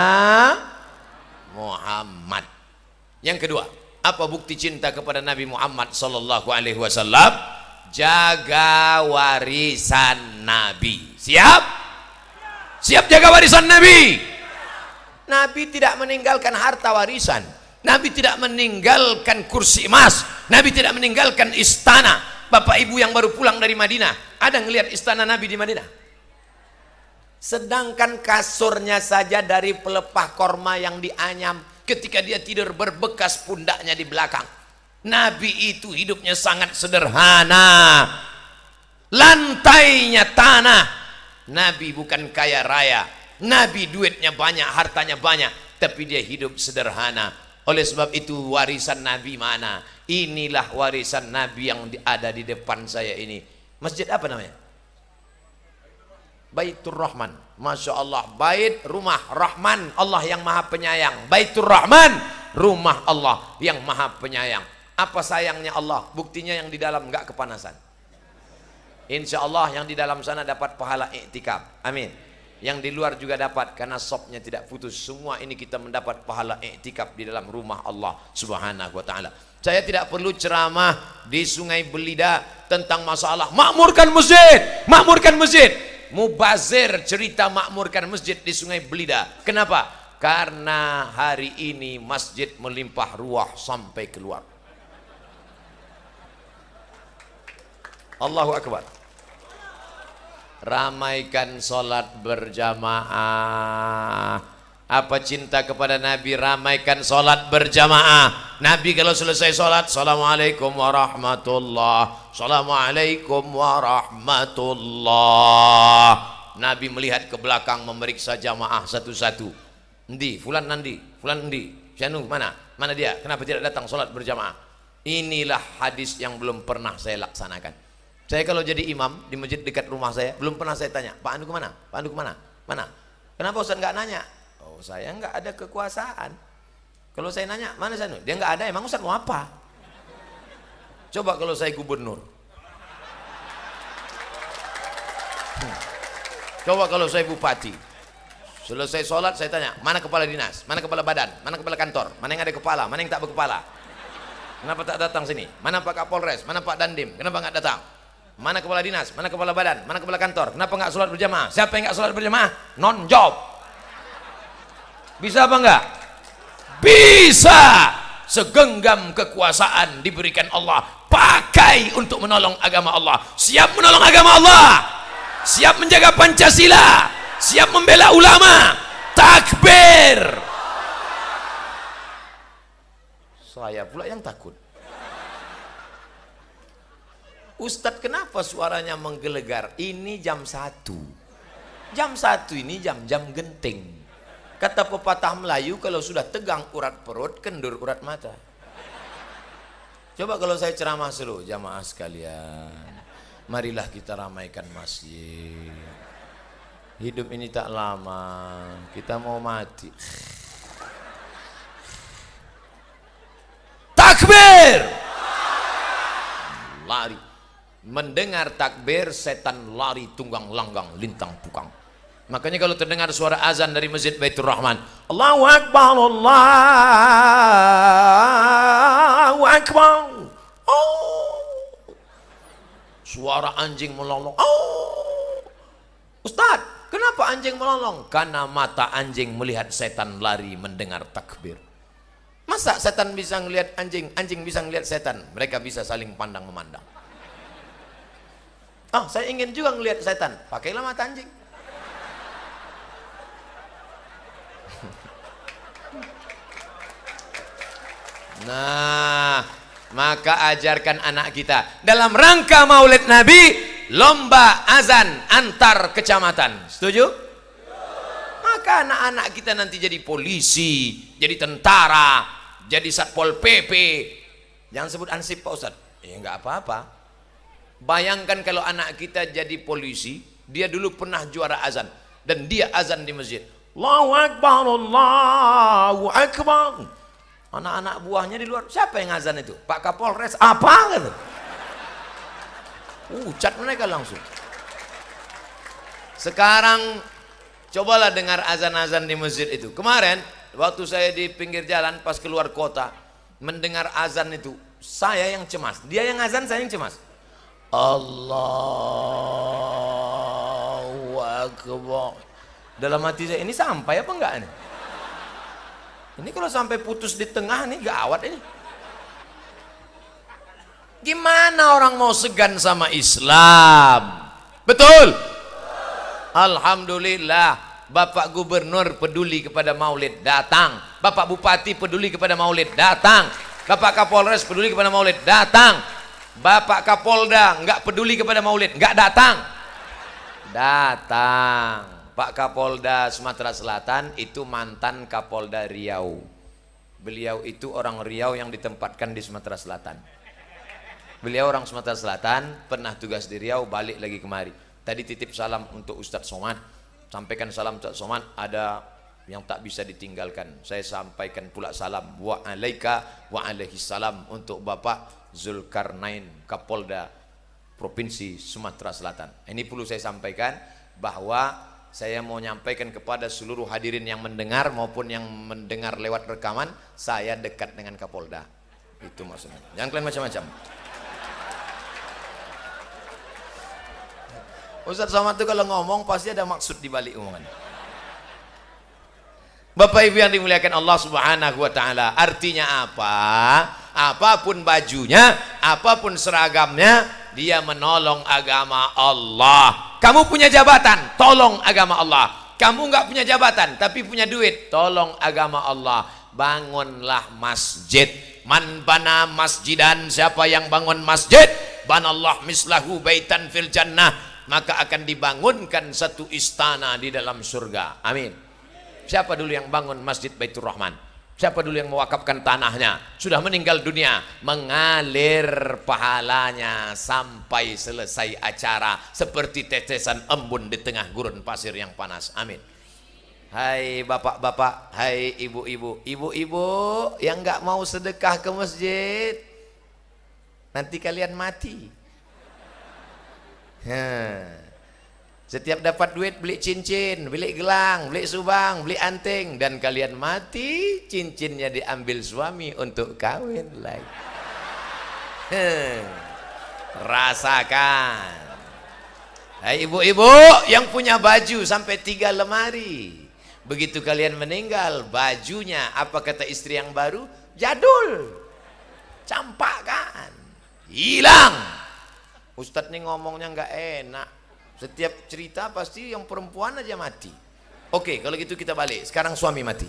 Muhammad. Yang kedua, apa bukti cinta kepada Nabi Muhammad sallallahu alaihi wasallam? Jaga warisan Nabi. Siap? Siap jaga warisan Nabi? Nabi tidak meninggalkan harta warisan. Nabi tidak meninggalkan kursi emas. Nabi tidak meninggalkan istana. Bapak ibu yang baru pulang dari Madinah, ada ngelihat istana Nabi di Madinah? Sedangkan kasurnya saja dari pelepah korma yang dianyam, ketika dia tidur berbekas pundaknya di belakang. Nabi itu hidupnya sangat sederhana. Lantainya tanah. Nabi bukan kaya raya. Nabi duitnya banyak, hartanya banyak, tapi dia hidup sederhana. Oleh sebab itu warisan Nabi mana? Inilah warisan Nabi yang ada di depan saya ini. Masjid apa namanya? Baitur Rahman. Masya Allah. Bait rumah Rahman, Allah yang maha penyayang. Baitur Rahman, rumah Allah yang maha penyayang. Apa sayangnya Allah? Buktinya yang di dalam enggak kepanasan. Insya Allah yang di dalam sana dapat pahala iktikaf. Amin. Yang di luar juga dapat karena sopnya tidak putus. Semua ini kita mendapat pahala iktikaf di dalam rumah Allah Subhanahu wa taala. Saya tidak perlu ceramah di Sungai Belida tentang masalah makmurkan masjid, makmurkan masjid. Mubazir cerita makmurkan masjid di Sungai Belida. Kenapa? Karena hari ini masjid melimpah ruah sampai keluar. Allahu Akbar. Ramaikan solat berjamaah. Apa cinta kepada Nabi? Ramaikan solat berjamaah. Nabi kalau selesai solat, Assalamualaikum warahmatullah, Assalamualaikum warahmatullah. Nabi melihat ke belakang, memeriksa jamaah satu-satu. Endi? Fulan nandi? Fulan endi? Syanu mana? Mana dia? Kenapa tidak datang solat berjamaah? Inilah hadis yang belum pernah saya laksanakan. Saya kalau jadi imam di masjid dekat rumah saya, belum pernah saya tanya, Pak Anu kemana? Pak Anu kemana? Mana? Kenapa Ustaz nggak nanya? Oh, saya nggak ada kekuasaan. Kalau saya nanya, mana Sanu? Dia nggak ada, emang Ustaz mau apa? Coba kalau saya gubernur. Coba kalau saya bupati. Selesai sholat saya tanya, mana kepala dinas? Mana kepala badan? Mana kepala kantor? Mana yang ada kepala? Mana yang tak berkepala? Kenapa tak datang sini? Mana Pak Kapolres? Mana Pak Dandim? Kenapa nggak datang? Mana kepala dinas? Mana kepala badan? Mana kepala kantor? Kenapa nggak sholat berjamaah? Siapa yang nggak sholat berjamaah? Non job. Bisa apa enggak? Bisa. Segenggam kekuasaan diberikan Allah, pakai untuk menolong agama Allah. Siap menolong agama Allah, siap menjaga Pancasila, siap membela ulama. Takbir. Saya pula yang takut. Ustadz, kenapa suaranya menggelegar? Ini jam 1. Jam 1 ini jam-jam genting. Kata pepatah Melayu, kalau sudah tegang urat perut, kendur urat mata. Coba kalau saya ceramah seluruh jamaah sekalian, marilah kita ramaikan masjid. Hidup ini tak lama, kita mau mati. Takbir! Lari. Mendengar takbir, setan lari tunggang langgang lintang pukang. Makanya kalau terdengar suara azan dari Masjid Baitur Rahman, Allahu Akbar, Allahu Akbar. Oh. Suara anjing melolong. Oh. Ustaz, kenapa anjing melolong? Karena mata anjing melihat setan lari mendengar takbir. Masa setan bisa ngelihat anjing, anjing bisa ngelihat setan? Mereka bisa saling pandang memandang. Oh, saya ingin juga ngelihat setan. Pakailah mata anjing. Nah, maka ajarkan anak kita dalam rangka Maulid Nabi, lomba azan antar kecamatan. Setuju? Maka anak-anak kita nanti jadi polisi, jadi tentara, jadi Satpol PP. Jangan sebut ansip Pak Ustadz. Ya enggak apa-apa. Bayangkan kalau anak kita jadi polisi, dia dulu pernah juara azan dan dia azan di masjid. Allahu Akbar, Allahu Akbar. Anak-anak buahnya di luar, siapa yang azan itu? Pak Kapolres, apa gitu? Ucat mereka langsung. Sekarang cobalah dengar azan-azan di masjid itu. Kemarin waktu saya di pinggir jalan pas keluar kota, mendengar azan itu, saya yang cemas. Dia yang azan, saya yang cemas. Allahu Akbar. Dalam hati saya, ini sampai apa enggak nih? Ini kalau sampai putus di tengah nih gawat ini. Gimana orang mau segan sama Islam? Betul? Alhamdulillah, Bapak Gubernur peduli kepada Maulid, datang. Bapak Bupati peduli kepada Maulid, datang. Bapak Kapolres peduli kepada Maulid, datang. Bapak Kapolda nggak peduli kepada Maulid, nggak datang. Datang. Pak Kapolda Sumatera Selatan itu mantan Kapolda Riau. Beliau itu orang Riau yang ditempatkan di Sumatera Selatan. Beliau orang Sumatera Selatan, pernah tugas di Riau, balik lagi kemari. Tadi titip salam untuk Ustadz Somad. Sampaikan salam Ustadz Somad, ada yang tak bisa ditinggalkan. Saya sampaikan pula salam wa alaika wa alaihi salam untuk Bapak Zulkarnain, Kapolda Provinsi Sumatera Selatan. Ini perlu saya sampaikan bahwa saya mau nyampaikan kepada seluruh hadirin yang mendengar maupun yang mendengar lewat rekaman, saya dekat dengan Kapolda. Itu maksudnya. Jangan kalian macam-macam. Ustadz Somad itu kalau ngomong pasti ada maksud di balik omongan. Bapak Ibu yang dimuliakan Allah Subhanahu wa taala, artinya apa? Apapun bajunya, apapun seragamnya, dia menolong agama Allah. Kamu punya jabatan, tolong agama Allah. Kamu enggak punya jabatan tapi punya duit, tolong agama Allah. Bangunlah masjid. Man bana masjidan, siapa yang bangun masjid, banallah mislahu baitan fil jannah, maka akan dibangunkan satu istana di dalam surga. Amin. Siapa dulu yang bangun Masjid Baitur Rahman? Siapa dulu yang mewakafkan tanahnya? Sudah meninggal dunia, mengalir pahalanya sampai selesai acara seperti tetesan embun di tengah gurun pasir yang panas. Amin. Hai bapak-bapak, hai ibu-ibu, ibu-ibu yang nggak mau sedekah ke masjid, nanti kalian mati. Setiap dapat duit beli cincin, beli gelang, beli subang, beli anting, dan kalian mati, cincinnya diambil suami untuk kawin lagi. Rasakan. Hai ibu-ibu yang punya baju sampai 3 lemari, begitu kalian meninggal, bajunya apa kata istri yang baru? Jadul, campak kan, hilang. Ustadz nih ngomongnya nggak enak. Setiap cerita pasti yang perempuan aja mati. Oke, kalau gitu kita balik. Sekarang suami mati.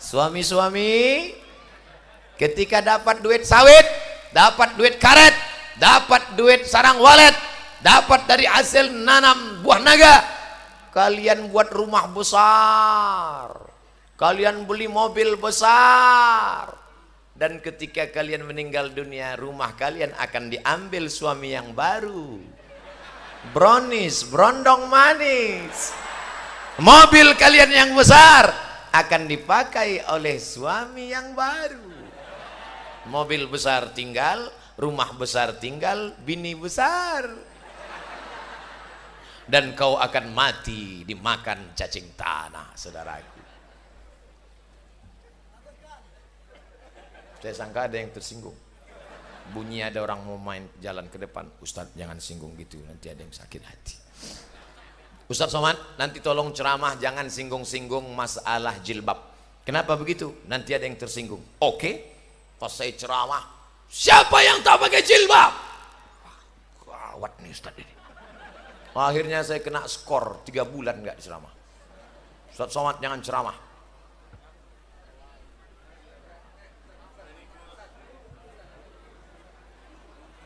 Suami-suami ketika dapat duit sawit, dapat duit karet, dapat duit sarang walet, dapat dari hasil nanam buah naga, kalian buat rumah besar, kalian beli mobil besar, dan ketika kalian meninggal dunia, rumah kalian akan diambil suami yang baru. Brownies, brondong manis. Mobil kalian yang besar akan dipakai oleh suami yang baru. Mobil besar tinggal, rumah besar tinggal, bini besar. Dan kau akan mati dimakan cacing tanah, saudaraku. Saya sangka ada yang tersinggung. Bunyi ada orang mau main jalan ke depan. Ustadz jangan singgung gitu, nanti ada yang sakit hati. Ustadz Somad, nanti tolong ceramah jangan singgung-singgung masalah jilbab. Kenapa begitu? Nanti ada yang tersinggung. Oke, pas saya ceramah, siapa yang tak pakai jilbab? Gawat nih Ustadz ini. Akhirnya saya kena skor 3 bulan nggak ceramah. Ustadz Somad jangan ceramah.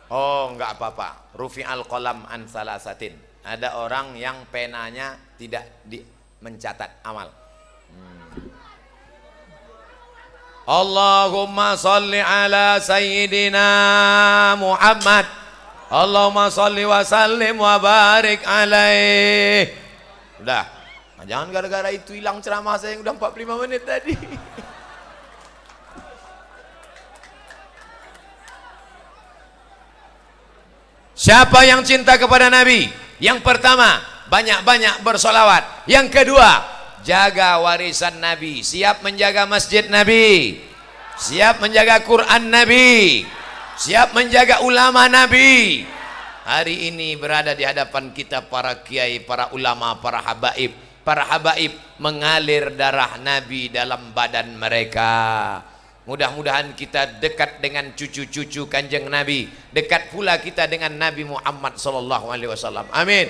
Oh enggak apa-apa. Rufi'al qalam an salasatin. Ada orang yang penanya tidak mencatat amal. Allahumma salli ala sayyidina Muhammad. Allahumma salli wa sallim wa barik alaih. Udah. Nah, jangan gara-gara itu hilang ceramah saya yang udah 45 menit tadi. Siapa yang cinta kepada Nabi? Yang pertama, banyak-banyak bersolawat. Yang kedua, jaga warisan Nabi. Siap menjaga masjid Nabi, siap menjaga Quran Nabi, siap menjaga ulama Nabi. Hari ini berada di hadapan kita para kiai, para ulama, para habaib. Para habaib mengalir darah Nabi dalam badan mereka. Mudah-mudahan kita dekat dengan cucu-cucu kanjeng Nabi, dekat pula kita dengan Nabi Muhammad SAW. Amin.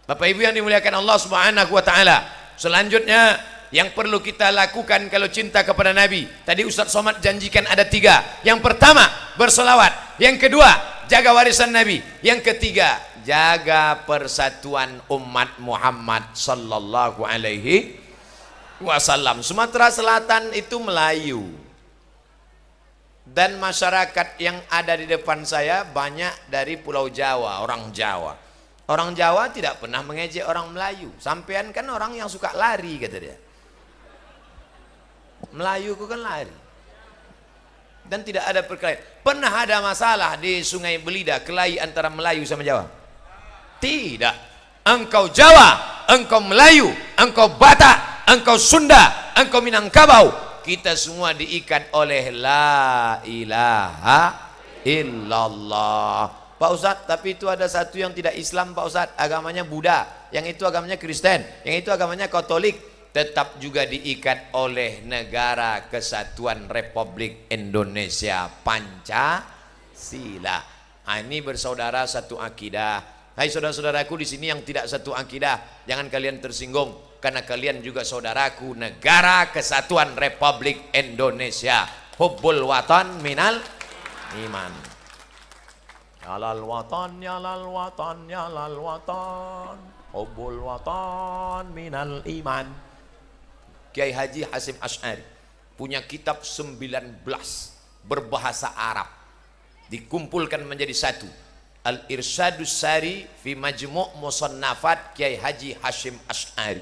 Bapak Ibu yang dimuliakan Allah Subhanahu wa taala. Selanjutnya yang perlu kita lakukan kalau cinta kepada Nabi, tadi Ustadz Somad janjikan ada 3. Yang pertama, bersolawat. Yang kedua, jaga warisan Nabi. Yang ketiga, jaga persatuan umat Muhammad sallallahu alaihi. wasallam. Sumatera Selatan itu Melayu. Dan masyarakat yang ada di depan saya banyak dari Pulau Jawa, orang Jawa. Orang Jawa tidak pernah mengejek orang Melayu. Sampean kan orang yang suka lari, kata dia. Melayu ku kan lari. Dan tidak ada perkelahian. Pernah ada masalah di Sungai Belida, kelahi antara Melayu sama Jawa? Tidak. Engkau Jawa, engkau Melayu, engkau Batak, engkau Sunda, engkau Minangkabau, kita semua diikat oleh la ilaha illallah. Pak Ustadz, tapi itu ada satu yang tidak Islam Pak Ustadz, agamanya Buddha, yang itu agamanya Kristen, yang itu agamanya Katolik. Tetap juga diikat oleh Negara Kesatuan Republik Indonesia, Pancasila. Nah, ini bersaudara satu akidah. Hai saudara-saudaraku di sini yang tidak satu akidah, jangan kalian tersinggung karena kalian juga saudaraku. Negara Kesatuan Republik Indonesia, hubbul watan minal iman. Yalal watan, yalal watan, yalal watan, hubbul watan minal iman. Kiai Haji Hasyim Asy'ari punya kitab 19 berbahasa Arab, dikumpulkan menjadi satu, Al-Irsyadus Sari fi Majmu' Musannafat Kiai Haji Hasyim Asy'ari,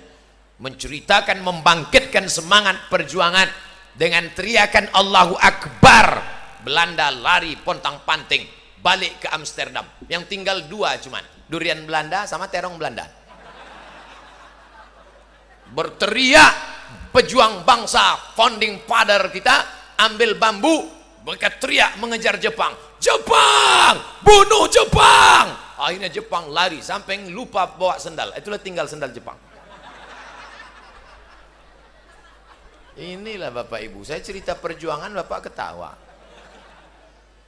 menceritakan, membangkitkan semangat perjuangan dengan teriakan Allahu Akbar. Belanda lari pontang-panting balik ke Amsterdam, yang tinggal dua cuman, durian Belanda sama terong Belanda. Berteriak pejuang bangsa, founding father kita, ambil bambu, mereka teriak mengejar Jepang. Jepang, bunuh Jepang. Akhirnya Jepang lari sampai lupa bawa sendal. Itulah tinggal sendal Jepang. Inilah Bapak Ibu, saya cerita perjuangan Bapak ketawa.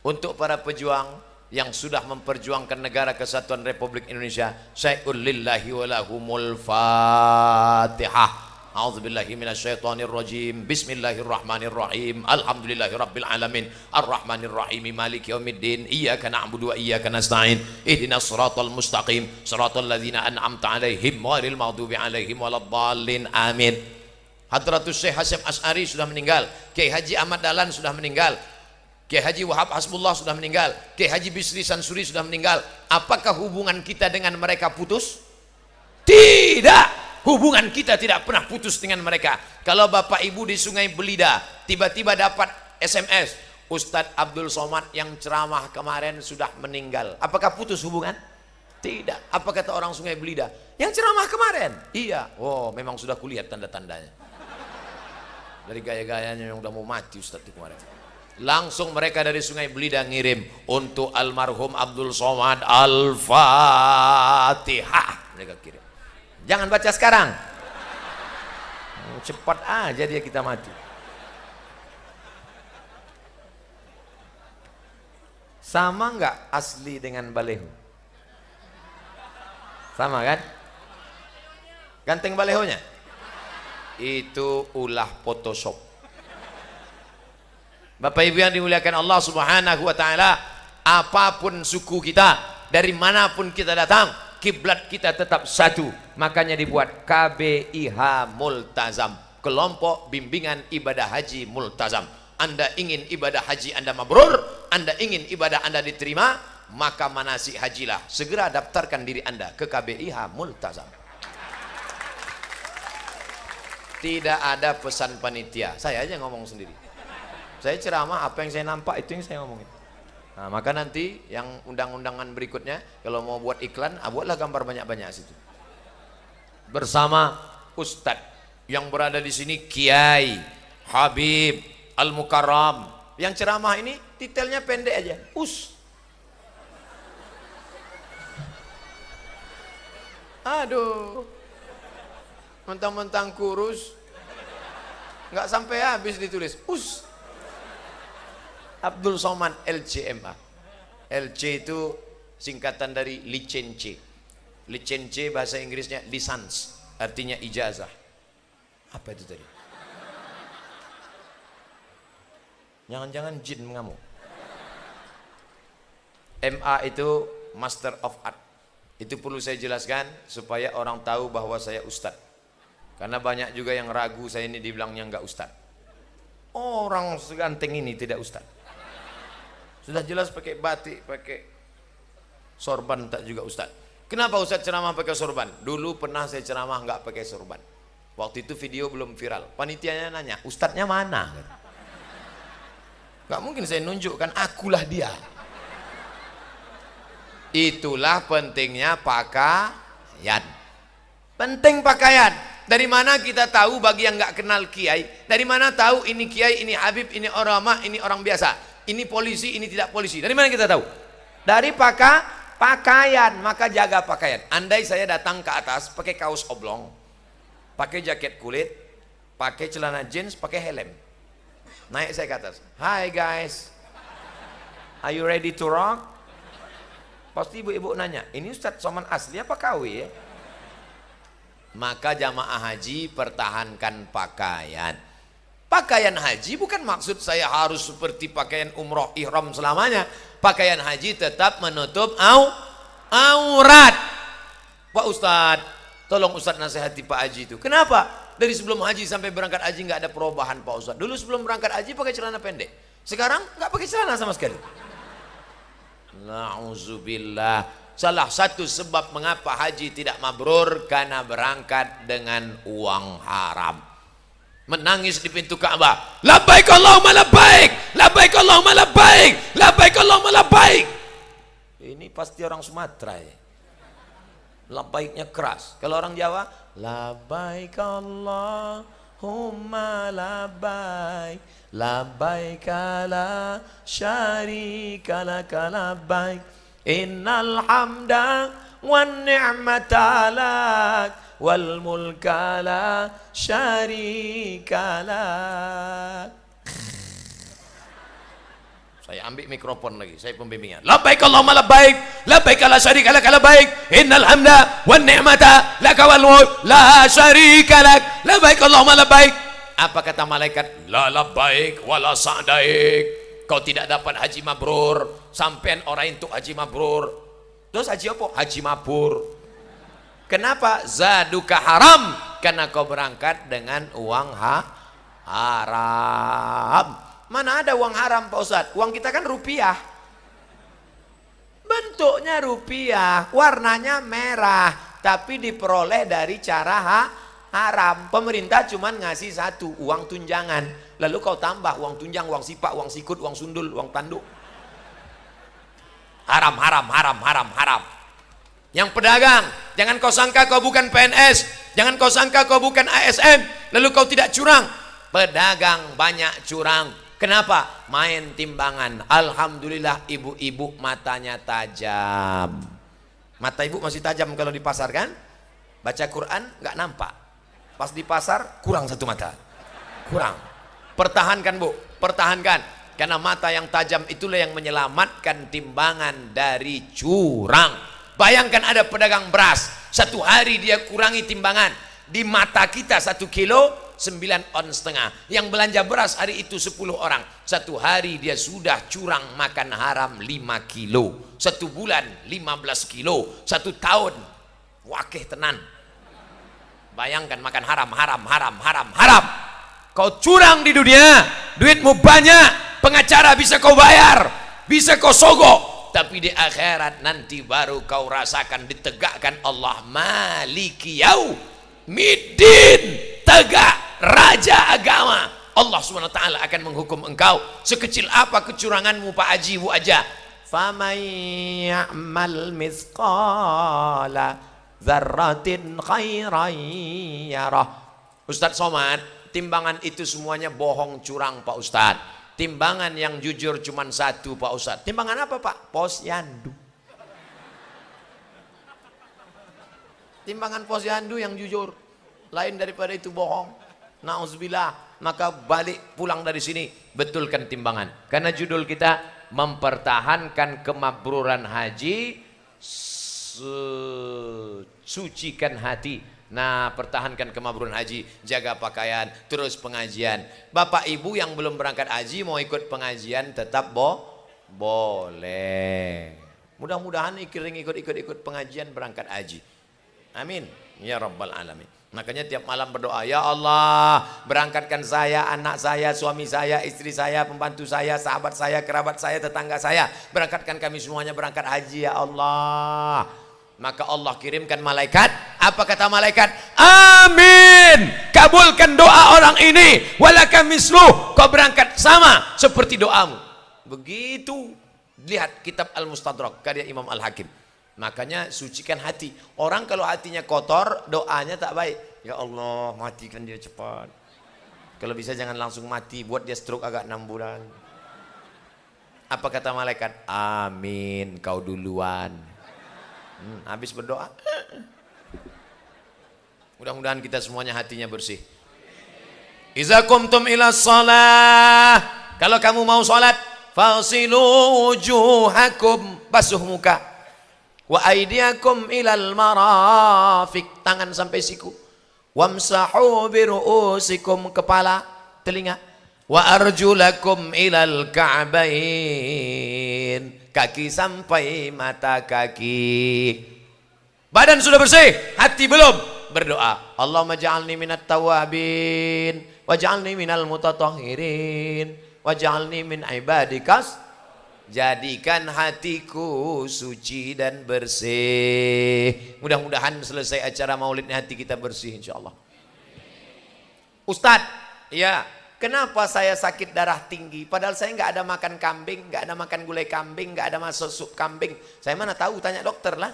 Untuk para pejuang yang sudah memperjuangkan Negara Kesatuan Republik Indonesia, syai'ul lillahi walahumul fatihah. A'udzubillahi minasyaitonirrajim. Bismillahirrahmanirrahim. Alhamdulillahirabbil alamin. Arrahmanirrahim. Maliki yaumiddin. Iyyaka na'budu wa iyyaka nasta'in. Ihdinas siratal mustaqim. Siratal ladzina an'amta 'alaihim ghairil maghdubi 'alaihim waladdallin. Amin. Hadratus Syekh Hasyim Asy'ari sudah meninggal. Kiai Haji Ahmad Dahlan sudah meninggal. Kiai Haji Wahab Hasbullah sudah meninggal. Kiai Haji Bisri Sansuri sudah meninggal. Apakah hubungan kita dengan mereka putus? Tidak. Hubungan kita tidak pernah putus dengan mereka. Kalau Bapak Ibu di Sungai Belida tiba-tiba dapat SMS, Ustadz Abdul Somad yang ceramah kemarin sudah meninggal, apakah putus hubungan? Tidak. Apa kata orang Sungai Belida? Yang ceramah kemarin? Iya. Oh, memang sudah kulihat tanda-tandanya. Dari gaya-gayanya yang udah mau mati Ustadz itu kemarin. Langsung mereka dari Sungai Belida ngirim untuk almarhum Abdul Somad Al-Fatihah. Mereka kirim. Jangan baca sekarang. Cepat aja dia kita mati. Sama enggak asli dengan baleho? Sama kan? Ganteng balehonya? Itu ulah Photoshop. Bapak Ibu yang dimuliakan Allah Subhanahu wa taala, apapun suku kita, dari manapun kita datang, kiblat kita tetap satu. Makanya dibuat KBIH Multazam, kelompok bimbingan ibadah haji multazam. Anda ingin ibadah haji Anda mabrur, Anda ingin ibadah Anda diterima, maka manasik hajilah. Segera daftarkan diri Anda ke KBIH Multazam. Tidak ada pesan panitia, saya aja ngomong sendiri. Saya ceramah, apa yang saya nampak itu yang saya ngomongin. Nah, maka nanti yang undang-undangan berikutnya kalau mau buat iklan, buatlah gambar banyak-banyak situ. Bersama Ustadz yang berada di sini, Kiai Habib Al-Mukarram. Yang ceramah ini detailnya pendek aja. Aduh. Mentang-mentang kurus, nggak sampai habis ditulis. Abdul Somad LCMA. LC itu singkatan dari licence. Licence bahasa Inggrisnya license, artinya ijazah. Apa itu tadi? Jangan-jangan jin mengamuk. MA itu Master of Art. Itu perlu saya jelaskan supaya orang tahu bahwa saya ustadz. Karena banyak juga yang ragu saya ini dibilangnya enggak ustaz. Orang seganteng ini tidak ustaz. Sudah jelas pakai batik, pakai sorban tak juga ustaz. Kenapa ustaz ceramah pakai sorban? Dulu pernah saya ceramah enggak pakai sorban. Waktu itu video belum viral. Panitianya nanya, ustadznya mana? Enggak mungkin saya nunjukkan, akulah dia. Itulah pentingnya pakaian. Penting pakaian. Dari mana kita tahu bagi yang nggak kenal kiai? Dari mana tahu ini kiai, ini habib, ini ulama, ini orang biasa, ini polisi, ini tidak polisi? Dari mana kita tahu? Dari pakaian. Maka jaga pakaian. Andai saya datang ke atas pakai kaos oblong, pakai jaket kulit, pakai celana jeans, pakai helm, naik saya ke atas. Hi guys, are you ready to rock? Pasti ibu-ibu nanya, ini Ustadz Somad asli apa KW ya? Maka jamaah haji pertahankan pakaian. Pakaian haji bukan maksud saya harus seperti pakaian umroh ihram selamanya. Pakaian haji tetap menutup aurat. Pak Ustadz, tolong Ustadz nasihati Pak Haji itu. Kenapa? Dari sebelum haji sampai berangkat haji nggak ada perubahan Pak Ustadz. Dulu sebelum berangkat haji pakai celana pendek. Sekarang nggak pakai celana sama sekali. Nauzubillah. Salah satu sebab mengapa haji tidak mabrur karena berangkat dengan uang haram. Menangis di pintu Ka'bah, labbaik Allahumma labbaik, labbaik Allahumma labbaik, labbaik Allahumma labbaik. Ini pasti orang Sumatera ya. Labbaiknya keras. Kalau orang Jawa, labbaik Allahumma labbaik, labbaik la syarika laka labbaik. Innal hamda wan ni'mata lak wal mulka la syarika lak. Saya ambil mikrofon lagi, saya pembimbingnya. Labbaik Allahumma labbaik, labbaik la syarika lak labbaik. Innal hamda wan ni'mata lak wal mulka la syarika lak. Labbaik Allahumma labbaik. Apa kata malaikat? La labbaik wala sa'daik. Kau tidak dapat haji mabrur, sampean orang itu haji mabrur. Terus haji apa? Haji mabur. Kenapa? Zaduka haram, karena kau berangkat dengan uang haram. Mana ada uang haram Pak Ustadz? Uang kita kan rupiah, bentuknya rupiah, warnanya merah, tapi diperoleh dari cara haram. Pemerintah cuma ngasih satu, uang tunjangan. Lalu kau tambah uang tunjang, uang sipak, uang sikut, uang sundul, uang tanduk. Haram, haram, haram, haram, haram. Yang pedagang, jangan kau sangka kau bukan PNS, jangan kau sangka kau bukan ASN, lalu kau tidak curang. Pedagang banyak curang. Kenapa? Main timbangan. Alhamdulillah ibu-ibu matanya tajam. Mata ibu masih tajam kalau di pasar kan? Baca Quran nggak nampak. Pas di pasar kurang satu mata. Kurang. Pertahankan Bu, pertahankan. Karena mata yang tajam itulah yang menyelamatkan timbangan dari curang. Bayangkan ada pedagang beras, satu hari dia kurangi timbangan. Di mata kita 1 kilo 9,5 on. Yang belanja beras hari itu 10 orang. Satu hari dia sudah curang makan haram 5 kilo. 1 bulan 15 kilo. 1 tahun wakih tenan. Bayangkan makan haram, haram, haram, haram, haram. Kau curang di dunia, duitmu banyak, pengacara bisa kau bayar, bisa kau sogok, tapi di akhirat nanti baru kau rasakan ditegakkan Allah Maliki Yaumiddin, tegak raja agama. Allah SWT akan menghukum engkau sekecil apa kecuranganmu Pak Haji Bu Aja. Faman ya'mal mithqala dzarratin khairan yarah. Ustadz Somad, timbangan itu semuanya bohong, curang Pak Ustadz. Timbangan yang jujur cuma satu Pak Ustadz. Timbangan apa Pak? Posyandu. Timbangan posyandu yang jujur. Lain daripada itu bohong. Nauzubillah. Maka balik pulang dari sini, betulkan timbangan. Karena judul kita mempertahankan kemabruran haji, sucikan hati. Nah, pertahankan kemabruran haji, jaga pakaian, terus pengajian. Bapak Ibu yang belum berangkat haji mau ikut pengajian tetap boleh. Mudah-mudahan ikut pengajian berangkat haji. Amin. Ya Rabbal Alamin. Makanya tiap malam berdoa, ya Allah, berangkatkan saya, anak saya, suami saya, istri saya, pembantu saya, sahabat saya, kerabat saya, tetangga saya, berangkatkan kami semuanya berangkat haji ya Allah. Maka Allah kirimkan malaikat. Apa kata malaikat? Amin, kabulkan doa orang ini. Walaka misluh, kau berangkat sama seperti doamu. Begitu. Lihat kitab Al-Mustadrak karya Imam Al-Hakim. Makanya sucikan hati. Orang kalau hatinya kotor, doanya tak baik. Ya Allah, matikan dia cepat. Kalau bisa jangan langsung mati, buat dia stroke agak 6 bulan. Apa kata malaikat? Amin, kau duluan. Habis berdoa. Mudah-mudahan kita semuanya hatinya bersih. Iza kumtum ila shalah. Kalau kamu mau salat, fasilu wujuhakum, basuh muka. Wa aydiyakum ilal marafiq, tangan sampai siku. Wamsahu biru'usikum, kepala, telinga. Wa arjulakum ilal ka'bain, kaki sampai mata kaki. Badan sudah bersih, hati belum. Berdoa, Allahumma ja'alni minat tawabin, waj'alni minal mutatahhirin, waj'alni min ibadikas. Jadikan hatiku suci dan bersih. Mudah-mudahan selesai acara maulidnya hati kita bersih insyaallah. Ustadz, ya, kenapa saya sakit darah tinggi? Padahal saya nggak ada makan kambing, nggak ada makan gulai kambing, nggak ada masuk sup kambing. Saya mana tahu, tanya dokter lah.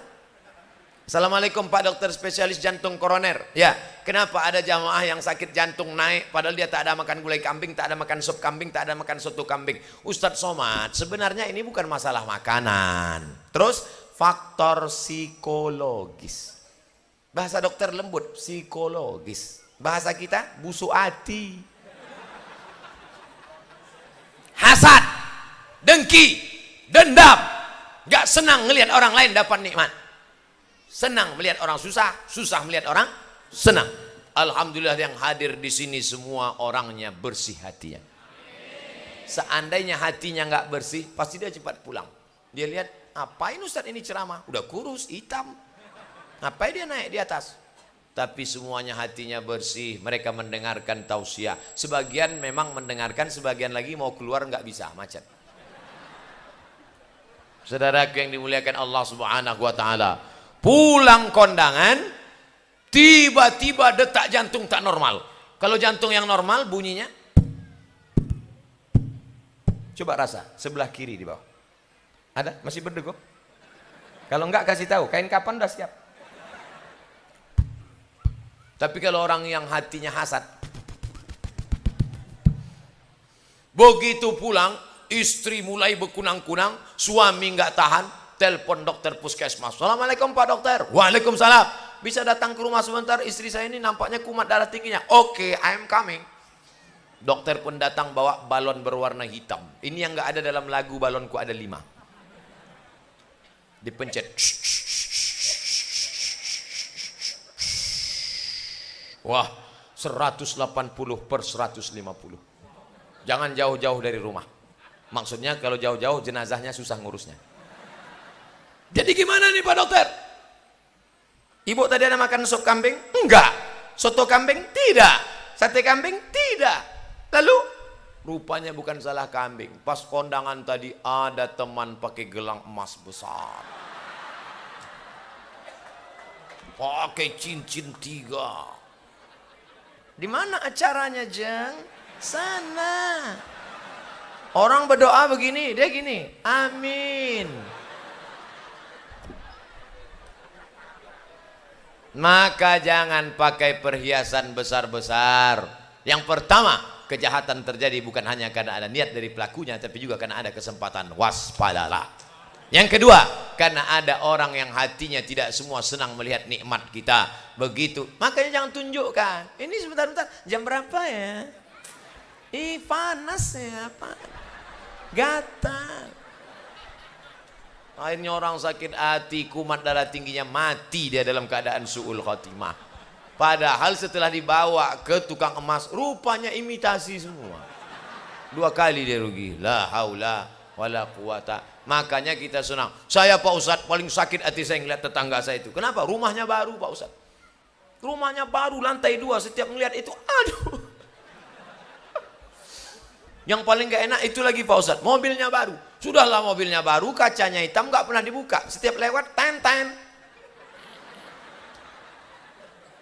Assalamualaikum Pak Dokter spesialis jantung koroner. Ya, kenapa ada jamaah yang sakit jantung naik padahal dia tak ada makan gulai kambing, tak ada makan sop kambing, tak ada makan soto kambing. Ustadz Somad, sebenarnya ini bukan masalah makanan. Terus faktor psikologis. Bahasa dokter lembut, psikologis. Bahasa kita busuk hati. Hasad, dengki, dendam. Gak senang ngelihat orang lain dapat nikmat. Senang melihat orang susah, susah melihat orang senang. Alhamdulillah yang hadir di sini semua orangnya bersih hatinya. Seandainya hatinya nggak bersih, pasti dia cepat pulang. Dia lihat, apain Ustadz ini ceramah? Udah kurus, hitam. Ngapain dia naik di atas? Tapi semuanya hatinya bersih. Mereka mendengarkan tausiah. Sebagian memang mendengarkan, sebagian lagi mau keluar nggak bisa, macet. Saudaraku yang dimuliakan Allah Subhanahu Wa Taala. Pulang kondangan, tiba-tiba detak jantung tak normal. Kalau jantung yang normal bunyinya, coba rasa sebelah kiri di bawah. Ada? Masih berdegup? Kalau enggak kasih tahu, kain kapan udah siap. Tapi kalau orang yang hatinya hasad, begitu pulang, istri mulai berkunang-kunang, suami enggak tahan, telepon dokter puskesmas. Assalamualaikum Pak Dokter. Waalaikumsalam. Bisa datang ke rumah sebentar, istri saya ini nampaknya kumat darah tingginya. Oke, I am coming. Dokter pun datang bawa balon berwarna hitam. Ini yang nggak ada dalam lagu Balonku Ada 5. Dipencet. Wah, 180/150. Jangan jauh-jauh dari rumah. Maksudnya kalau jauh-jauh jenazahnya susah ngurusnya. Jadi gimana nih Pak Dokter? Ibu tadi ada makan sop kambing? Enggak. Soto kambing? Tidak. Sate kambing? Tidak. Lalu rupanya bukan salah kambing. Pas kondangan tadi ada teman pakai gelang emas besar. Pakai cincin 3. Di mana acaranya, Jeng? Sana. Orang berdoa begini, dia gini. Amin. Maka jangan pakai perhiasan besar-besar. Yang pertama, kejahatan terjadi bukan hanya karena ada niat dari pelakunya, tapi juga karena ada kesempatan. Waspadalah. Yang kedua, karena ada orang yang hatinya tidak semua senang melihat nikmat kita. Begitu. Makanya jangan tunjukkan. Ini sebentar-bentar, jam berapa ya? Ih, panas ya, Pak. Gatal. Akhirnya orang sakit hati, kumat darah tingginya, mati dia dalam keadaan su'ul khotimah. Padahal setelah dibawa ke tukang emas, rupanya imitasi semua. 2 kali dia rugi. La haula wala quwata. Makanya kita senang. Saya Pak Ustadz paling sakit hati saya ngeliat tetangga saya itu. Kenapa? Rumahnya baru Pak Ustadz. Rumahnya baru, lantai 2, setiap melihat itu, aduh. Yang paling gak enak itu lagi Pak Ustadz, mobilnya baru. Sudahlah mobilnya baru, kacanya hitam, gak pernah dibuka. Setiap lewat, ten.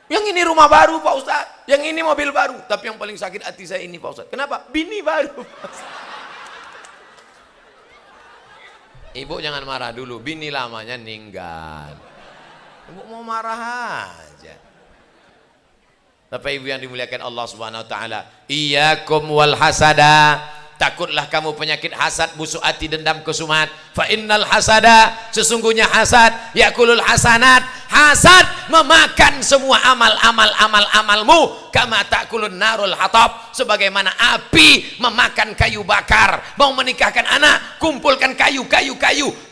Yang ini rumah baru Pak Ustadz, yang ini mobil baru. Tapi yang paling sakit hati saya ini Pak Ustadz. Kenapa? Bini baru. Ibu jangan marah dulu, bini lamanya ninggal. Ibu mau marah aja. Bapak Ibu yang dimuliakan Allah Subhanahu wa taala, iyyakum wal hasada, takutlah kamu penyakit hasad, busuk hati, dendam, kesumat. Fa innal hasada, sesungguhnya hasad, yakulul hasanat, hasad memakan semua amalmu, kama takulun narul hatab, sebagaimana api memakan kayu bakar. Mau menikahkan anak, kumpulkan kayu,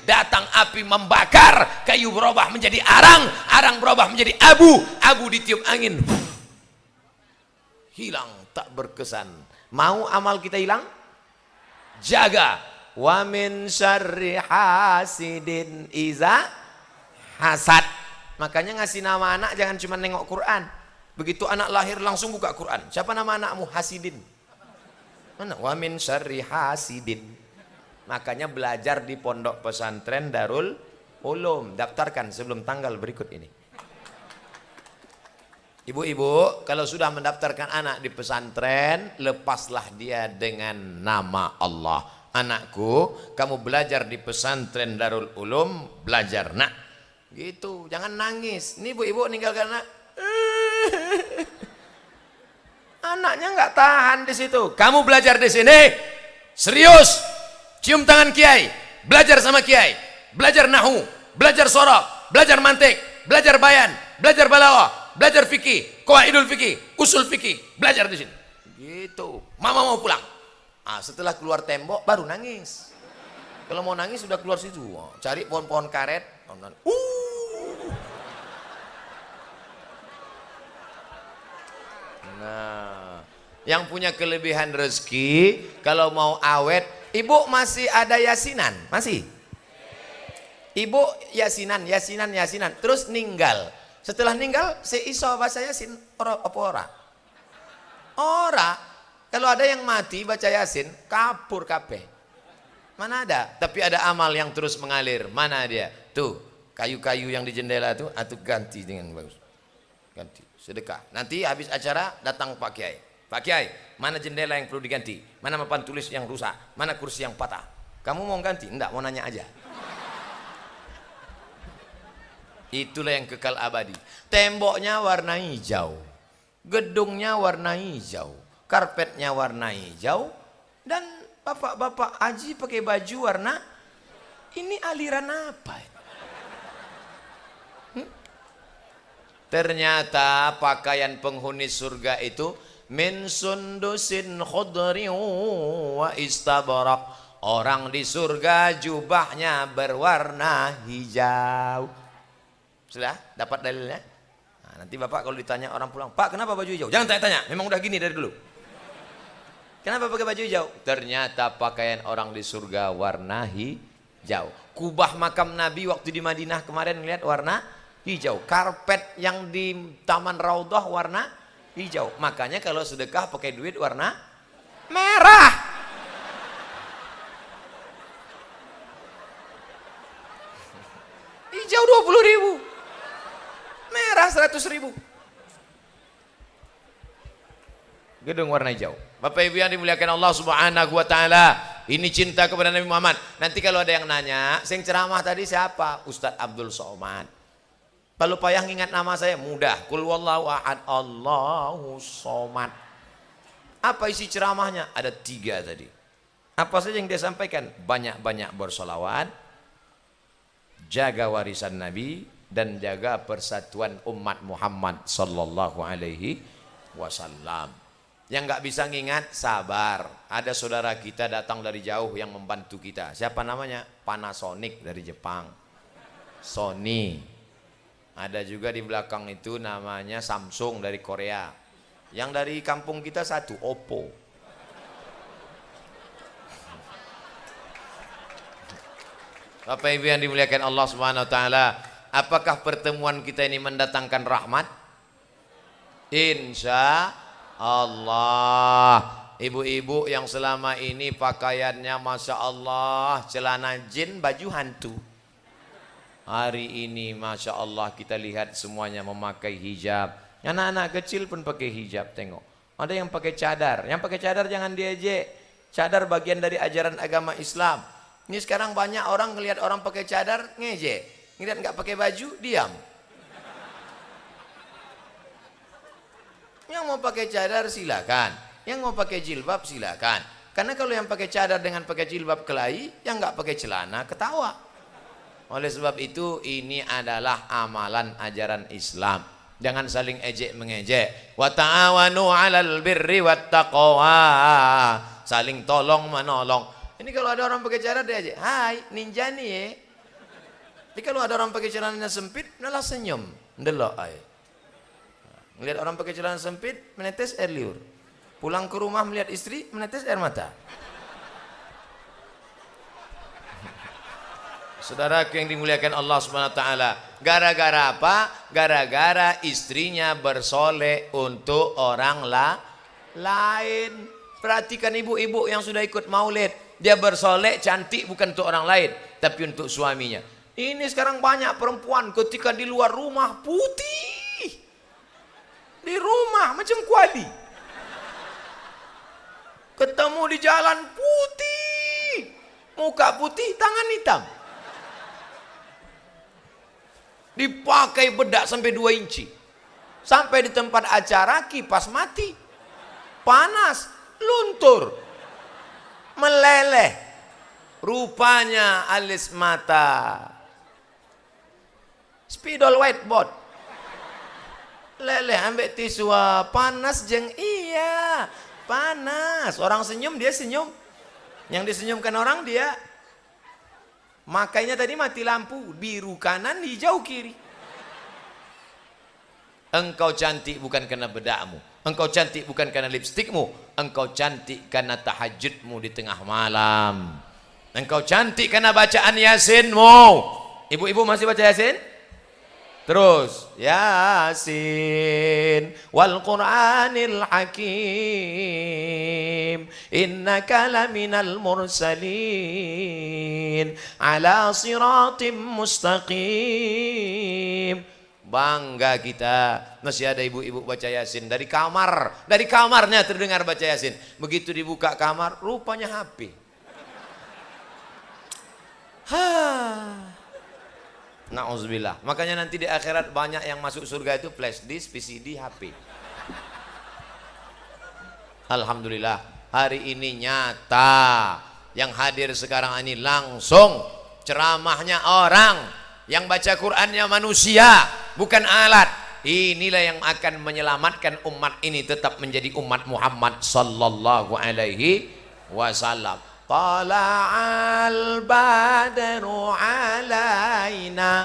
datang api membakar, kayu berubah menjadi arang berubah menjadi abu ditiup angin, hilang tak berkesan. Mau amal kita hilang? Jaga. Wa min syarri hasidin iza hasad. Makanya ngasih nama anak jangan cuma nengok Quran. Begitu anak lahir langsung buka Quran. Siapa nama anakmu? Hasidin. Mana? Wa min syarri hasidin. Makanya belajar di pondok pesantren Darul Ulum. Daftarkan sebelum tanggal berikut ini. Ibu-ibu, kalau sudah mendaftarkan anak di pesantren, lepaslah dia dengan nama Allah. Anakku, kamu belajar di pesantren Darul Ulum, belajar nak. Gitu, jangan nangis. Ini ibu-ibu ninggalkan anak. Anaknya nggak tahan di situ. Kamu belajar di sini, serius. Cium tangan kiai, belajar sama kiai, belajar nahu, belajar sorok, belajar mantik, belajar bayan, belajar balawah. Belajar fikih, qawaidul fikih, usul fikih, belajar di sini. Gitu. Mama mau pulang. Setelah keluar tembok baru nangis. Kalau mau nangis sudah keluar situ. Cari pohon-pohon karet. Nah, yang punya kelebihan rezeki, kalau mau awet, ibu masih ada yasinan, masih. Ibu yasinan, terus ninggal. Setelah ninggal, seiso baca yasin, ora. Kalau ada yang mati baca yasin, kapur kabeh. Mana ada? Tapi ada amal yang terus mengalir. Mana dia? Tuh, kayu-kayu yang di jendela tuh, ganti dengan bagus. Ganti, sedekah. Nanti habis acara datang Pak Kiai. Pak Kiai, mana jendela yang perlu diganti? Mana papan tulis yang rusak? Mana kursi yang patah? Kamu mau ganti? Enggak, mau nanya aja. Itulah yang kekal abadi. Temboknya warna hijau, gedungnya warna hijau, karpetnya warna hijau, dan bapak-bapak haji pakai baju warna. Ini aliran apa? Ternyata pakaian penghuni surga itu min sundusin khudri wa istabrak. Orang di surga jubahnya berwarna hijau. Sudah dapat dalilnya? Nah, nanti bapak kalau ditanya orang pulang, Pak kenapa baju hijau? Jangan tanya-tanya, memang udah gini dari dulu. Kenapa pakai baju hijau? Ternyata pakaian orang di surga warna hijau. Kubah makam Nabi waktu di Madinah kemarin lihat warna hijau. Karpet yang di Taman Raudhah warna hijau. Makanya kalau sedekah pakai duit warna merah. Hijau 20.000. Merah 100.000. Gedung warna hijau. Bapak Ibu yang dimuliakan Allah Subhanahu wa taala, ini cinta kepada Nabi Muhammad. Nanti kalau ada yang nanya, sing ceramah tadi siapa? Ustadz Abdul Somad. Kalau payah ingat nama saya, mudah. Qul wallahu ahad, Allahu somad. Apa isi ceramahnya? Ada 3 tadi. Apa saja yang dia sampaikan? Banyak-banyak bersolawat, jaga warisan Nabi, dan jaga persatuan umat Muhammad sallallahu alaihi wasallam. Yang nggak bisa ngingat, sabar. Ada saudara kita datang dari jauh yang membantu kita. Siapa namanya? Panasonic dari Jepang. Sony. Ada juga di belakang itu namanya Samsung dari Korea. Yang dari kampung kita satu, Oppo. Bapak Ibu yang dimuliakan Allah Subhanahu wa taala, apakah pertemuan kita ini mendatangkan rahmat? Insya Allah. Ibu-ibu yang selama ini pakaiannya Masya Allah celana jin baju hantu, hari ini Masya Allah kita lihat semuanya memakai hijab. Anak-anak kecil pun pakai hijab. Tengok, ada yang pakai cadar. Yang pakai cadar jangan diejek. Cadar bagian dari ajaran agama Islam. Ini sekarang banyak orang ngelihat orang pakai cadar ngejek, ngelihat nggak pakai baju diam. Yang mau pakai cadar silakan, yang mau pakai jilbab silakan. Karena kalau yang pakai cadar dengan pakai jilbab kelahi, yang nggak pakai celana ketawa. Oleh sebab itu ini adalah amalan ajaran Islam. Jangan saling ejek mengejek. Wa ta'awanu 'alal birri wat taqwa. Saling tolong menolong. Ini kalau ada orang pakai cadar dia aja, "Hai, ninja nih ya." Tapi kalau ada orang pakai celana sempit, malah senyum. Ndelok ae. Melihat orang pakai celana sempit, menetes air liur. Pulang ke rumah melihat istri, menetes air mata. Saudaraku yang dimuliakan Allah Subhanahu wa taala, gara-gara apa? Gara-gara istrinya bersolek untuk orang lain. Perhatikan ibu-ibu yang sudah ikut maulid, dia bersolek cantik bukan untuk orang lain, tapi untuk suaminya. Ini sekarang banyak perempuan ketika di luar rumah putih, di rumah macam kuali, ketemu di jalan putih, muka putih, tangan hitam. Dipakai bedak sampai 2 inci. Sampai di tempat acara kipas mati. Panas, luntur, meleleh. Rupanya alis mata spidol whiteboard. Leleh ambek tisu, panas jeng, iya panas. Orang senyum dia senyum, yang disenyumkan orang dia. Makanya tadi mati lampu, biru kanan, hijau kiri. Engkau cantik bukan karena bedakmu, engkau cantik bukan karena lipstikmu, engkau cantik karena tahajudmu di tengah malam, engkau cantik karena bacaan yasinmu. Ibu-ibu masih baca yasin? Terus, Yasin wal Qur'anil Hakim innaka laminal mursalin ala siratim mustaqim. Bangga kita masih ada ibu-ibu baca Yasin dari kamar, dari kamarnya terdengar baca Yasin. Begitu dibuka kamar, rupanya HP. Na'udzubillah. Makanya nanti di akhirat banyak yang masuk surga itu flash disk, PCD, HP. Alhamdulillah, hari ini nyata. Yang hadir sekarang ini langsung ceramahnya orang, yang baca Qur'annya manusia, bukan alat. Inilah yang akan menyelamatkan umat ini tetap menjadi umat Muhammad sallallahu alaihi wasallam. Tala'al badru alaina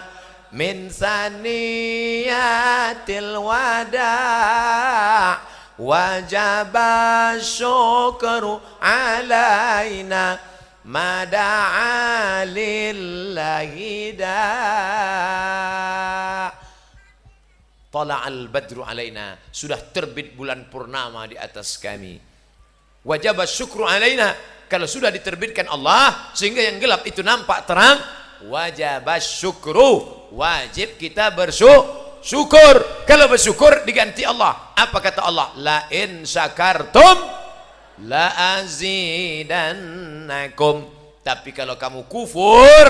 min saniyatil wada' wajaba syukru alaina mada'a lillahi da'. Tala'al badru alaina, sudah terbit bulan purnama di atas kami. Wajaba syukru alaina, kalau sudah diterbitkan Allah sehingga yang gelap itu nampak terang, wajib syukru, wajib kita bersyukur. Kalau bersyukur diganti Allah. Apa kata Allah? La in syakartum la azidannakum. Tapi kalau kamu kufur,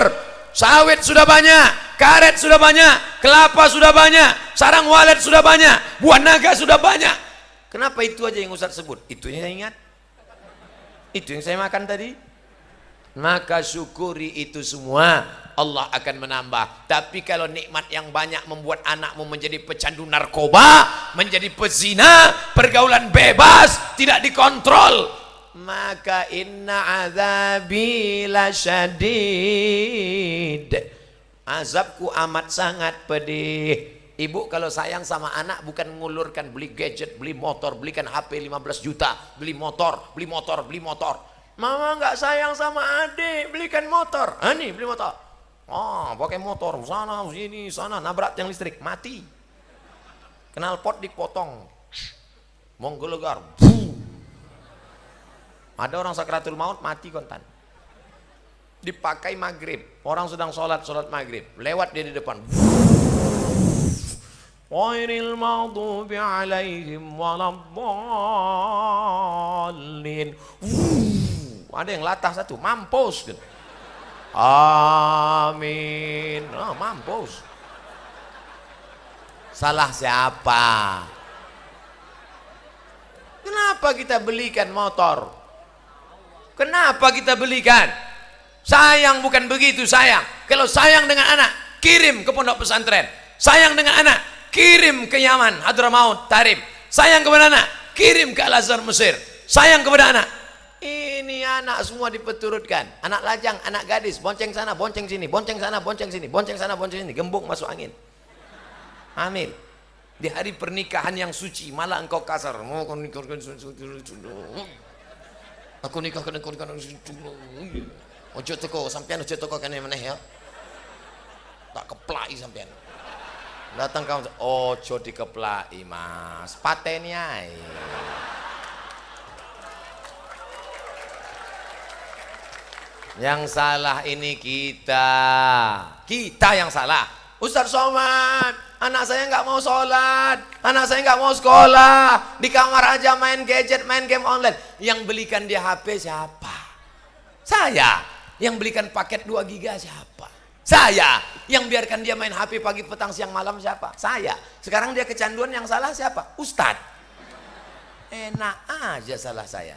sawit sudah banyak, karet sudah banyak, kelapa sudah banyak, sarang walet sudah banyak, buah naga sudah banyak. Kenapa itu aja yang Ustaz sebut? Itu yang saya ingat. Itu yang saya makan tadi. Maka syukuri itu semua, Allah akan menambah. Tapi kalau nikmat yang banyak membuat anakmu menjadi pecandu narkoba, menjadi pezina, pergaulan bebas, tidak dikontrol, maka inna azabi lasyadid, azabku amat sangat pedih. Ibu kalau sayang sama anak bukan ngulurkan beli gadget, beli motor, belikan HP 15 juta, beli motor, beli motor, beli motor. Mama nggak sayang sama adik, belikan motor. Nih beli motor. Pakai motor sana sini sana, nabrak tiang listrik, mati. Knalpot dipotong. menggelegar. Ada orang sakratul maut mati kontan. Dipakai maghrib, orang sedang sholat maghrib, lewat dia di depan. Ghairil maghdubi alaihim waladdallin. Ada yang latah satu, mampus gitu. Amin. Mampus. Salah siapa? Kenapa kita belikan motor? Kenapa kita belikan? Sayang bukan begitu sayang. Kalau sayang dengan anak, kirim ke pondok pesantren. Sayang dengan anak, kirim ke Yaman, Hadramaut, Tarim. Sayang kepada anak, kirim ke Al-Azhar Mesir. Sayang kepada anak. Ini anak semua dipeturutkan. Anak lajang, anak gadis, bonceng sana, bonceng sini, bonceng sana, bonceng sini, bonceng sana, bonceng sini, gembung masuk angin. Hamil. Di hari pernikahan yang suci, malah engkau kasar. Mau kau nikahkan aku nikahkan engkau ojo teko sampean, ojo teko kene meneh ya. Tak keplai sampean. Datang kamu, ojo dikeplai mas, pateni ae. Yang salah ini kita yang salah. Ustaz Somad, anak saya nggak mau sholat, anak saya nggak mau sekolah, di kamar aja main gadget, main game online. Yang belikan dia HP siapa? Saya. Yang belikan paket 2 giga siapa? Saya. Yang biarkan dia main HP pagi, petang, siang, malam siapa? Saya. Sekarang dia kecanduan, yang salah siapa? Ustadz. Enak aja salah saya.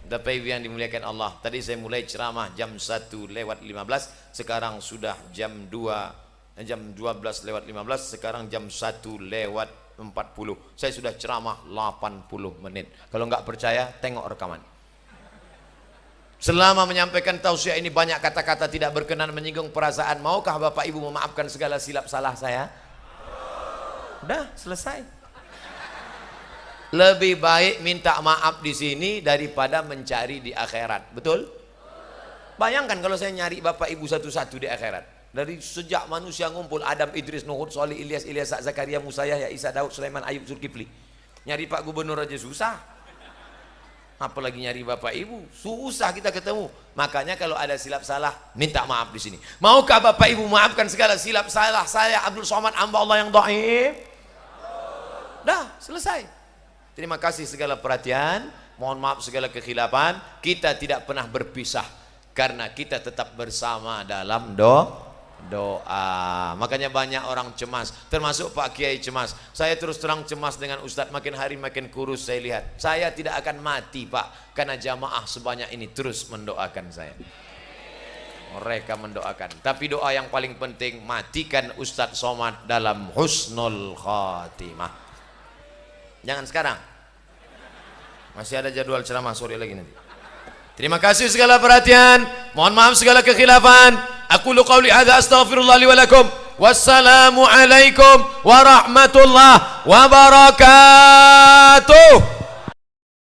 Bapak Ibu yang dimuliakan Allah, tadi saya mulai ceramah jam 1:15, sekarang sudah jam 12:15, sekarang jam 1:40. Saya sudah ceramah 80 menit. Kalau nggak percaya, tengok rekaman. Selama menyampaikan tausiah ini banyak kata-kata tidak berkenan, menyinggung perasaan. Maukah Bapak Ibu memaafkan segala silap salah saya? Udah, selesai. Lebih baik minta maaf di sini daripada mencari di akhirat. Betul? Bayangkan kalau saya nyari Bapak Ibu satu-satu di akhirat. Dari sejak manusia ngumpul, Adam, Idris, Nuh, Solih, Ilyas, Zakaria, Musa, Yahya, Isa, Daud, Sulaiman, Ayub, Zulkifli. Nyari Pak Gubernur aja susah. Apalagi nyari Bapak Ibu, susah kita ketemu. Makanya kalau ada silap salah, minta maaf di sini. Maukah Bapak Ibu maafkan segala silap salah saya, Abdul Somad, hamba Allah yang dhaif? Dah, selesai. Terima kasih segala perhatian, mohon maaf segala kekhilafan. Kita tidak pernah berpisah karena kita tetap bersama dalam doa. Makanya banyak orang cemas, termasuk Pak Kiai cemas. Saya terus terang cemas dengan Ustadz, makin hari makin kurus saya lihat. Saya tidak akan mati Pak, karena jamaah sebanyak ini terus mendoakan saya. Mereka mendoakan, tapi doa yang paling penting, matikan Ustadz Somad dalam husnul khatimah. Jangan sekarang, masih ada jadwal ceramah sore lagi nanti. Terima kasih segala perhatian, mohon maaf segala kekhilafan. Aku qauli hadza astaghfirullah li wa lakum. Wassalamu alaikum warahmatullahi wabarakatuh.